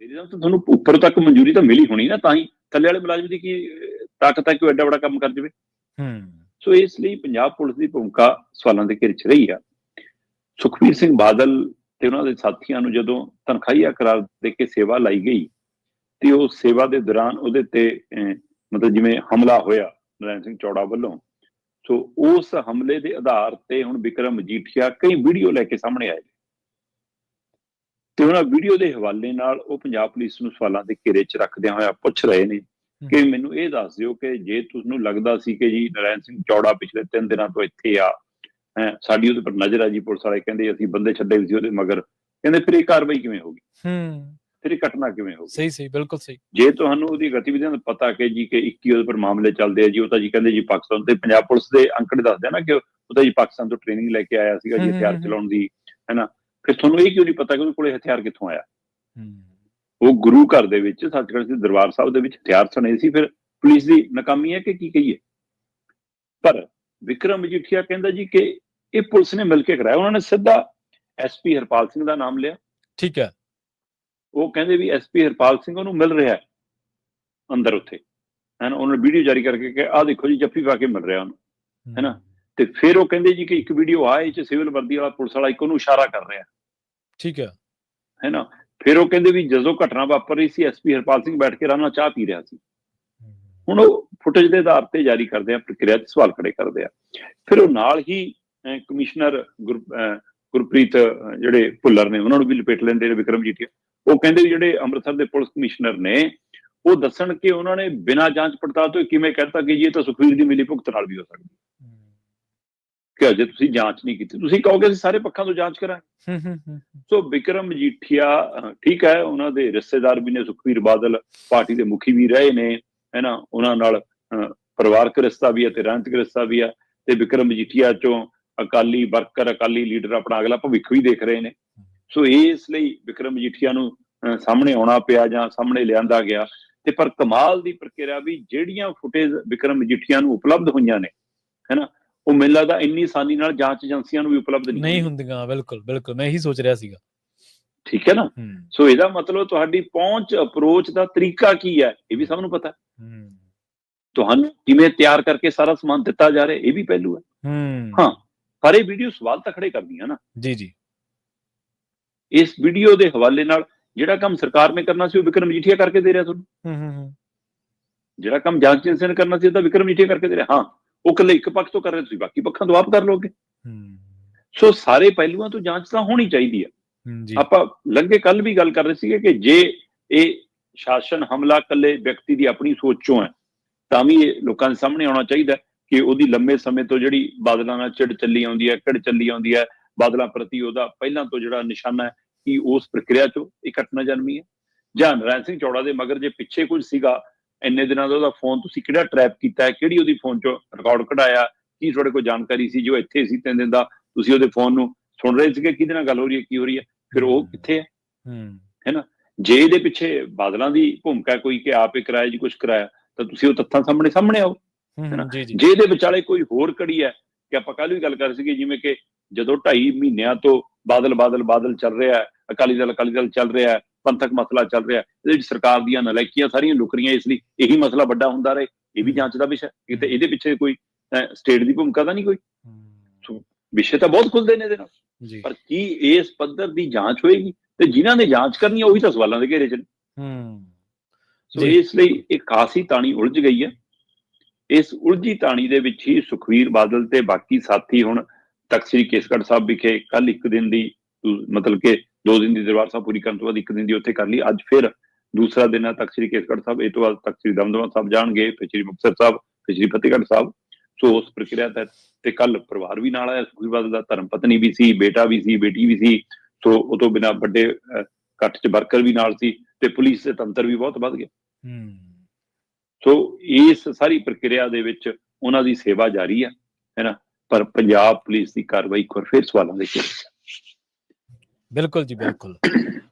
ਤੁਹਾਨੂੰ ਉੱਪਰ ਤੱਕ ਮਨਜ਼ੂਰੀ ਤਾਂ ਮਿਲੀ ਹੋਣੀ ਨਾ, ਤਾਂ ਹੀ ਥੱਲੇ ਵਾਲੇ ਮੁਲਾਜ਼ਮ ਦੀ ਕੀ ਤਾਕਤ ਹੈ ਕਿ ਉਹ ਐਡਾ ਬੜਾ ਕੰਮ ਕਰ ਜਾਵੇ। ਸੋ ਇਸ ਲਈ ਪੰਜਾਬ ਪੁਲਿਸ ਦੀ ਭੂਮਿਕਾ ਸਵਾਲਾਂ ਦੇ ਘੇਰੇ 'ਚ ਰਹੀ ਆ। ਸੁਖਬੀਰ ਸਿੰਘ ਬਾਦਲ ਤੇ ਉਹਨਾਂ ਦੇ ਸਾਥੀਆਂ ਨੂੰ ਜਦੋਂ ਤਨਖਾਹੀਆ ਕਰਾਰ ਦੇ ਕੇ ਸੇਵਾ ਲਾਈ ਗਈ ਤੇ ਉਹ ਸੇਵਾ ਦੇ ਦੌਰਾਨ ਉਹਦੇ ਤੇ ਮਤਲਬ ਜਿਵੇਂ ਹਮਲਾ ਹੋਇਆ ਨਰੈਣ ਸਿੰਘ ਚੌੜਾ ਵੱਲੋਂ, ਸੋ ਉਸ ਹਮਲੇ ਦੇ ਆਧਾਰ ਤੇ ਹੁਣ ਬਿਕਰਮ ਮਜੀਠੀਆ ਕਈ ਵੀਡੀਓ ਲੈ ਕੇ ਸਾਹਮਣੇ ਆਏ ਤੇ ਉਹਨਾਂ ਵੀਡੀਓ ਦੇ ਹਵਾਲੇ ਨਾਲ ਉਹ ਪੰਜਾਬ ਪੁਲਿਸ ਨੂੰ ਸਵਾਲਾਂ ਦੇ ਘੇਰੇ 'ਚ ਰੱਖਦਿਆਂ ਹੋਇਆ ਪੁੱਛ ਰਹੇ ਨੇ ਕਿ ਮੈਨੂੰ ਇਹ ਦੱਸ ਦਿਓ ਕਿ ਜੇ ਤੁਹਾਨੂੰ ਲੱਗਦਾ ਸੀ ਕਿ ਜੀ ਨਰੈਣ ਸਿੰਘ ਚੌੜਾ ਪਿਛਲੇ 3 ਦਿਨਾਂ ਤੋਂ ਇੱਥੇ ਆ, ਸਾਡੀ ਉਹਦੇ ਪਰ ਨਜ਼ਰ ਆ ਜੀ, ਪੁਲਿਸ ਵਾਲੇ ਕਹਿੰਦੇ ਅਸੀਂ ਬੰਦੇ ਛੱਡੇ ਵੀ ਸੀ ਉਹਦੇ ਮਗਰ, ਕਹਿੰਦੇ ਫਿਰ ਇਹ ਕਾਰਵਾਈ ਕਿਵੇਂ ਹੋ ਗਈ, ਫਿਰ ਇਹ ਘਟਨਾ ਕਿਵੇਂ ਹੋ ਗਈ। ਸਹੀ, ਬਿਲਕੁਲ ਸਹੀ। ਜੇ ਤੁਹਾਨੂੰ ਉਹਦੀ ਗਤੀਵਿਧੀਆਂ ਦਾ ਪਤਾ ਕਿ ਜੀ ਕਿ 21 ਉਹਦੇ ਪਰ ਮਾਮਲੇ ਚੱਲਦੇ ਆ ਜੀ, ਉਹ ਤਾਂ ਜੀ ਕਹਿੰਦੇ ਜੀ ਪਾਕਿਸਤਾਨ ਤੇ ਪੰਜਾਬ ਪੁਲਿਸ ਦੇ ਅੰਕੜੇ ਦੱਸਦੇ ਆ ਨਾ ਕਿ ਉਹ ਤਾਂ ਜੀ ਪਾਕਿਸਤਾਨ ਤੋਂ ਟ੍ਰੇਨਿੰਗ ਲੈ ਕੇ ਆਇਆ ਸੀਗਾ ਜੀ ਹਥਿਆਰ ਚਲਾਉਣ ਦੀ, ਹੈ ਨਾ, ਫਿਰ ਤੁਹਾਨੂੰ ਇਹ ਕਿਉਂ ਨਹੀਂ ਪਤਾ ਕਿ ਉਹਦੇ ਕੋਲੇ ਹਥਿਆਰ ਕਿੱਥੋਂ ਆਇਆ। ਉਹ ਗੁਰੂ ਘਰ ਦੇ ਵਿੱਚ ਸੱਚਖੰਡ ਦੇ ਦਰਬਾਰ ਸਾਹਿਬ ਦੇ ਵਿੱਚ ਹਥਿਆਰ ਸਣੇ ਸੀ। ਫਿਰ ਪੁਲਿਸ ਦੀ ਨਾਕਾਮੀ ਹੈ ਕਿ ਕੀ ਕਹੀਏ। ਪਰ ਵਿਕਰਮ ਮਜੀਠੀਆ ਕਹਿੰਦਾ ਜੀ ਕਿ ਇਹ ਪੁਲਿਸ ਨੇ ਮਿਲ ਕੇ ਕਰਾਇਆ। ਉਹਨਾਂ ਨੇ ਸਿੱਧਾ SP ਹਰਪਾਲ ਸਿੰਘ ਦਾ ਨਾਮ ਲਿਆ। ਠੀਕ ਹੈ। ਉਹ ਕਹਿੰਦੇ ਵੀ SP ਹਰਪਾਲ ਸਿੰਘ ਉਹਨੂੰ ਮਿਲ ਰਿਹਾ ਅੰਦਰ ਉੱਥੇ, ਹੈ ਨਾ। ਉਹਨਾਂ ਨੇ ਵੀਡੀਓ ਜਾਰੀ ਕਰਕੇ ਕਿ ਆਹ ਦੇਖੋ ਜੀ ਜੱਫੀ ਪਾ ਕੇ ਮਿਲ ਰਿਹਾ ਉਹਨੂੰ, ਹੈ ਨਾ। ਤੇ ਫਿਰ ਉਹ ਕਹਿੰਦੇ ਜੀ ਕਿ ਇੱਕ ਵੀਡੀਓ ਆਏ ਚ ਸਿਵਲ ਵਰਦੀ ਵਾਲਾ ਪੁਲਿਸ ਵਾਲਾ ਇੱਕ ਉਹਨੂੰ ਇਸ਼ਾਰਾ ਕਰ ਰਿਹਾ। ਠੀਕ ਹੈ ਨਾ। ਫਿਰ ਉਹ ਕਹਿੰਦੇ ਵੀ ਜਦੋਂ ਘਟਨਾ ਵਾਪਰ ਰਹੀ ਸੀ SP ਹਰਪਾਲ ਸਿੰਘ ਬੈਠ ਕੇ ਆਰਾਮ ਨਾਲ ਚਾਹ ਪੀ ਰਿਹਾ ਸੀ। ਹੁਣ ਉਹ ਫੁਟੇਜ ਦੇ ਆਧਾਰ ਤੇ ਜਾਰੀ ਕਰਦੇ ਆ, ਪ੍ਰਕਿਰਿਆ ਤੇ ਸਵਾਲ ਖੜੇ ਕਰਦੇ ਆ। ਫਿਰ ਉਹ ਨਾਲ ਹੀ ਕਮਿਸ਼ਨਰ ਗੁਰਪ੍ਰੀਤ ਜਿਹੜੇ ਭੁੱਲਰ ਨੇ ਉਹਨਾਂ ਨੂੰ ਵੀ ਲਪੇਟ ਲੈਂਦੇ ਨੇ ਵਿਕਰਮ ਮਜੀਠੀਆ। ਉਹ ਕਹਿੰਦੇ ਜਿਹੜੇ ਅੰਮ੍ਰਿਤਸਰ ਦੇ ਪੁਲਿਸ ਕਮਿਸ਼ਨਰ ਨੇ ਉਹ ਦੱਸਣ ਕਿ ਉਹਨਾਂ ਨੇ ਬਿਨਾਂ ਜਾਂਚ ਪੜਤਾਲ ਤੋਂ ਕਿਵੇਂ ਕਹਿਤਾ ਕਿ ਇਹ ਤਾਂ ਸੁਖਬੀਰ ਦੀ ਮਿਲੀ ਭੁਗਤ ਨਾਲ ਵੀ ਹੋ ਸਕਦੀ ਕਿ ਅਜੇ ਤੁਸੀਂ ਜਾਂਚ ਨਹੀਂ ਕੀਤੀ। ਤੁਸੀਂ ਕਹੋਗੇ ਅਸੀਂ ਸਾਰੇ ਪੱਖਾਂ ਤੋਂ ਜਾਂਚ ਕਰਾਂਗੇ। ਸੋ ਵਿਕਰਮ ਮਜੀਠੀਆ ਠੀਕ ਹੈ, ਉਹਨਾਂ ਦੇ ਰਿਸ਼ਤੇਦਾਰ ਵੀ ਨੇ, ਸੁਖਬੀਰ ਬਾਦਲ ਪਾਰਟੀ ਦੇ ਮੁਖੀ ਵੀ ਰਹੇ ਨੇ, ਹੈ ਨਾ। ਉਹਨਾਂ ਨਾਲ ਪਰਿਵਾਰਕ ਰਿਸ਼ਤਾ ਵੀ ਹੈ ਤੇ ਰਾਜਨੀਤਿਕ ਰਿਸ਼ਤਾ ਵੀ ਹੈ। ਤੇ ਵਿਕਰਮ ਮਜੀਠੀਆ ਚੋਂ ਅਕਾਲੀ ਵਰਕਰ, ਅਕਾਲੀ ਲੀਡਰ ਆਪਣਾ ਅਗਲਾ ਭਵਿੱਖ ਵੀ ਦੇਖ ਰਹੇ ਨੇ। ਸੋ ਇਸ ਲਈ ਵਿਕਰਮ ਮਜੀਠੀਆ ਨੂੰ ਸਾਹਮਣੇ ਆਉਣਾ ਪਿਆ ਜਾਂ ਸਾਹਮਣੇ ਲਿਆਂਦਾ ਗਿਆ। ਤੇ ਪਰ ਕਮਾਲ ਦੀ ਪ੍ਰਕਿਰਿਆ ਵੀ ਜਿਹੜੀਆਂ ਫੁਟੇਜ ਵਿਕਰਮ ਮਜੀਠੀਆ ਨੂੰ ਉਪਲਬਧ ਹੋਈਆਂ ਨੇ, ਹੈ ਨਾ, ਉਹ ਮੈਨੂੰ ਲੱਗਦਾ ਇੰਨੀ ਆਸਾਨੀ ਨਾਲ ਜਾਂਚ ਏਜੰਸੀਆਂ ਨੂੰ ਵੀ ਉਪਲਬਧ ਨਹੀਂ ਹੁੰਦੀਆਂ। ਬਿਲਕੁਲ ਬਿਲਕੁਲ, ਮੈਂ ਇਹੀ ਸੋਚ ਰਿਹਾ ਸੀਗਾ। ਠੀਕ ਹੈ ਨਾ। ਸੋ ਇਹਦਾ ਮਤਲਬ ਤੁਹਾਡੀ ਪਹੁੰਚ, ਅਪਰੋਚ ਦਾ ਤਰੀਕਾ ਕੀ ਹੈ ਇਹ ਵੀ ਸਭ ਨੂੰ ਪਤਾ। ਤੁਹਾਨੂੰ ਕਿਵੇਂ ਤਿਆਰ ਕਰਕੇ ਸਾਰਾ ਸਮਾਨ ਦਿੱਤਾ ਜਾ ਰਿਹਾ ਇਹ ਵੀ ਪਹਿਲੂ ਹੈ। ਹਾਂ, ਪਰ ਇਹ ਵੀਡੀਓ ਸਵਾਲ ਤਾਂ ਖੜੇ ਕਰਦੀਆਂ ਨਾ। ਜੀ। ਇਸ ਵੀਡੀਓ ਦੇ ਹਵਾਲੇ ਨਾਲ ਜਿਹੜਾ ਕੰਮ ਸਰਕਾਰ ਨੇ ਕਰਨਾ ਸੀ ਉਹ ਵਿਕਰਮ ਮਜੀਠੀਆ ਕਰਕੇ ਦੇ ਰਿਹਾ ਤੁਹਾਨੂੰ। ਜਿਹੜਾ ਕੰਮ ਜਾਂਚ ਏਜੰਸੀ ਨੇ ਕਰਨਾ ਸੀ ਉਹ ਤਾਂ ਵਿਕਰਮ ਮਜੀਠੀਆ ਕਰਕੇ ਦੇ ਰਿਹਾ। ਹਾਂ, ਉਹ ਇਕੱਲੇ ਇੱਕ ਪੱਖ ਤੋਂ ਕਰ ਰਹੇ, ਤੁਸੀਂ ਬਾਕੀ ਪੱਖਾਂ ਤੋਂ ਆਪ ਕਰ ਲਓਗੇ। ਸੋ ਸਾਰੇ ਪਹਿਲੂਆਂ ਤੋਂ ਜਾਂਚ ਤਾਂ ਹੋਣੀ ਚਾਹੀਦੀ ਹੈ। ਆਪਾਂ ਲੰਘੇ ਕੱਲ ਵੀ ਗੱਲ ਕਰ ਰਹੇ ਸੀਗੇ ਕਿ ਜੇ ਇਹ ਸ਼ਾਸਨ ਹਮਲਾ ਇਕੱਲੇ ਵਿਅਕਤੀ ਦੀ ਆਪਣੀ ਸੋਚ ਚੋਂ ਹੈ ਤਾਂ ਵੀ ਇਹ ਲੋਕਾਂ ਦੇ ਸਾਹਮਣੇ ਆਉਣਾ ਚਾਹੀਦਾ ਕਿ ਉਹਦੀ ਲੰਮੇ ਸਮੇਂ ਤੋਂ ਜਿਹੜੀ ਬਾਦਲਾਂ ਨਾਲ ਚਿੜ ਚੱਲੀ ਆਉਂਦੀ ਹੈ, ਕਿੜ ਚੱਲੀ ਆਉਂਦੀ ਹੈ, ਬਾਦਲਾਂ ਪ੍ਰਤੀ ਉਹਦਾ ਪਹਿਲਾਂ ਤੋਂ ਜਿਹੜਾ ਨਿਸ਼ਾਨਾ ਹੈ ਕਿ ਉਸ ਪ੍ਰਕਿਰਿਆ ਚੋਂ ਇਹ ਘਟਨਾ ਜਨਮੀ ਹੈ। ਜਾਂ ਨਰਾਇਣ ਸਿੰਘ ਚੌੜਾ ਦੇ ਮਗਰ ਜੇ ਪਿੱਛੇ ਕੁਝ ਸੀਗਾ, ਇੰਨੇ ਦਿਨਾਂ ਦਾ ਉਹਦਾ ਫੋਨ ਤੁਸੀਂ ਕਿਹੜਾ ਟਰੈਪ ਕੀਤਾ ਹੈ, ਕਿਹੜੀ ਉਹਦੀ ਫੋਨ ਚੋਂ ਰਿਕਾਰਡ ਕਢਾਇਆ, ਕੀ ਤੁਹਾਡੇ ਕੋਲ ਜਾਣਕਾਰੀ ਸੀ ਜੋ ਇੱਥੇ ਸੀ 3 ਦਿਨ ਦਾ ਤੁਸੀਂ ਉਹਦੇ ਫੋਨ ਨੂੰ ਸੁਣ ਰਹੇ ਸੀਗੇ, ਕਿਹਦੇ ਨਾਲ ਗੱਲ ਹੋ ਰਹੀ ਹੈ, ਕੀ ਹੋ ਰਹੀ ਹੈ, ਫਿਰ ਉਹ ਕਿੱਥੇ ਹੈ ਨਾ। ਜੇ ਇਹਦੇ ਪਿੱਛੇ ਬਾਦਲਾਂ ਦੀ ਭੂਮਿਕਾ ਕੋਈ ਕਿ ਆਪ ਹੀ ਕਰਾਇਆ ਜੀ ਕੁਝ ਕਰਾਇਆ ਤਾਂ ਤੁਸੀਂ ਉਹ ਤੱਥਾਂ ਸਾਹਮਣੇ ਆਓ, ਹੈ ਨਾ। ਜੇ ਇਹਦੇ ਵਿਚਾਲੇ ਕੋਈ ਹੋਰ ਕੜੀ ਹੈ ਕਿ ਆਪਾਂ ਕੱਲ ਵੀ ਗੱਲ ਕਰ ਰਹੇ ਸੀਗੇ ਜਿਵੇਂ ਕਿ ਜਦੋਂ 2.5 ਮਹੀਨਿਆਂ ਤੋਂ ਬਾਦਲ ਚੱਲ ਰਿਹਾ ਹੈ, ਅਕਾਲੀ ਦਲ ਚੱਲ ਰਿਹਾ ਹੈ, ਪੰਥਕ ਮਸਲਾ ਚੱਲ ਰਿਹਾ, ਇਹਦੇ ਵਿੱਚ ਸਰਕਾਰ ਦੀਆਂ ਨਲਾਇਕੀਆਂ ਸਾਰੀਆਂ ਲੁਕ ਰਹੀਆਂ, ਇਸ ਲਈ ਇਹੀ ਮਸਲਾ ਵੱਡਾ ਹੁੰਦਾ ਰਹੇ, ਇਹ ਵੀ ਜਾਂਚ ਦਾ ਵਿਸ਼ਾ। ਕਿਤੇ ਇਹਦੇ ਪਿੱਛੇ ਕੋਈ ਸਟੇਟ ਦੀ ਭੂਮਿਕਾ ਤਾਂ ਨਹੀਂ ਕੋਈ। ਵਿਸ਼ੇ ਤਾਂ ਬਹੁਤ ਖੁੱਲਦੇ ਨੇ ਇਹਦੇ ਨਾਲ, ਪਰ ਕੀ ਇਸ ਪੱਧਰ ਦੀ ਜਾਂਚ ਹੋਏਗੀ? ਤੇ ਜਿਨ੍ਹਾਂ ਨੇ ਜਾਂਚ ਕਰਨੀ ਉਹੀ ਤਾਂ ਸਵਾਲਾਂ ਦੇ ਘੇਰੇ ਚ ਨੇ। ਸੋ ਇਸ ਲਈ ਇਹ ਖਾਸੀ ਤਾਣੀ ਉਲਝ ਗਈ ਹੈ। ਇਸ ਉਲਝੀ ਤਾਣੀ ਦੇ ਵਿੱਚ ਹੀ ਸੁਖਬੀਰ ਬਾਦਲ ਤੇ ਬਾਕੀ ਸਾਥੀ ਹੁਣ ਤਖ਼ਤ ਸ੍ਰੀ ਕੇਸਗੜ੍ਹ ਸਾਹਿਬ ਵਿਖੇ ਕੱਲ 1 ਦਿਨ ਦੀ, ਮਤਲਬ ਕਿ 2 ਦਿਨ ਦੀ ਦਰਬਾਰ ਸਾਹਿਬ ਪੂਰੀ ਕਰਨ ਤੋਂ ਬਾਅਦ 1 ਦਿਨ ਦੀ ਉੱਥੇ ਕਰ ਲਈ। ਅੱਜ ਫਿਰ ਦੂਸਰਾ ਦਿਨ ਹੈ ਤਖ਼ਤ ਸ੍ਰੀ ਕੇਸਗੜ੍ਹ ਸਾਹਿਬ। ਇਹ ਤੋਂ ਬਾਅਦ ਤਖ਼ਤ ਸ੍ਰੀ ਦਮਦਮਾ ਸਾਹਿਬ ਜਾਣਗੇ, ਫਿਰ ਸ੍ਰੀ ਮੁਕਤਸਰ ਸਾਹਿਬ, ਫਿਰ ਸ੍ਰੀ ਫਤਿਹਗੜ੍ਹ ਸਾਹਿਬ। ਸੋ ਉਸ ਪ੍ਰਕਿਰਿਆ ਤਹਿਤ ਤੇ ਕੱਲ ਪਰਿਵਾਰ ਵੀ ਨਾਲ ਆਇਆ ਸੁਖਬੀਰ ਬਾਦਲ ਦਾ, ਧਰਮ ਪਤਨੀ ਵੀ ਸੀ, ਬੇਟਾ ਵੀ ਸੀ, ਬੇਟੀ ਵੀ ਸੀ। ਸੋ ਉਹ ਤੋਂ ਬਿਨਾਂ ਵੱਡੇ ਇਕੱਠ ਚ ਵਰਕਰ ਵੀ ਨਾਲ ਸੀ ਤੇ ਪੁਲਿਸ ਦੇ ਤੰਤਰ ਵੀ ਬਹੁਤ ਵੱਧ ਗਿਆ। ਸੋ ਇਸ ਸਾਰੀ ਪ੍ਰਕਿਰਿਆ ਦੇ ਵਿੱਚ ਉਹਨਾਂ ਦੀ ਸੇਵਾ ਜਾਰੀ ਹੈ ਨਾ। ਪਰ ਪੰਜਾਬ ਪੁਲਿਸ ਦੀ ਕਾਰਵਾਈ ਇੱਕ ਵਾਰ ਫਿਰ ਸਵਾਲਾਂ ਦੇ ਘੇਰੇ। ਬਿਲਕੁਲ ਜੀ, ਬਿਲਕੁਲ।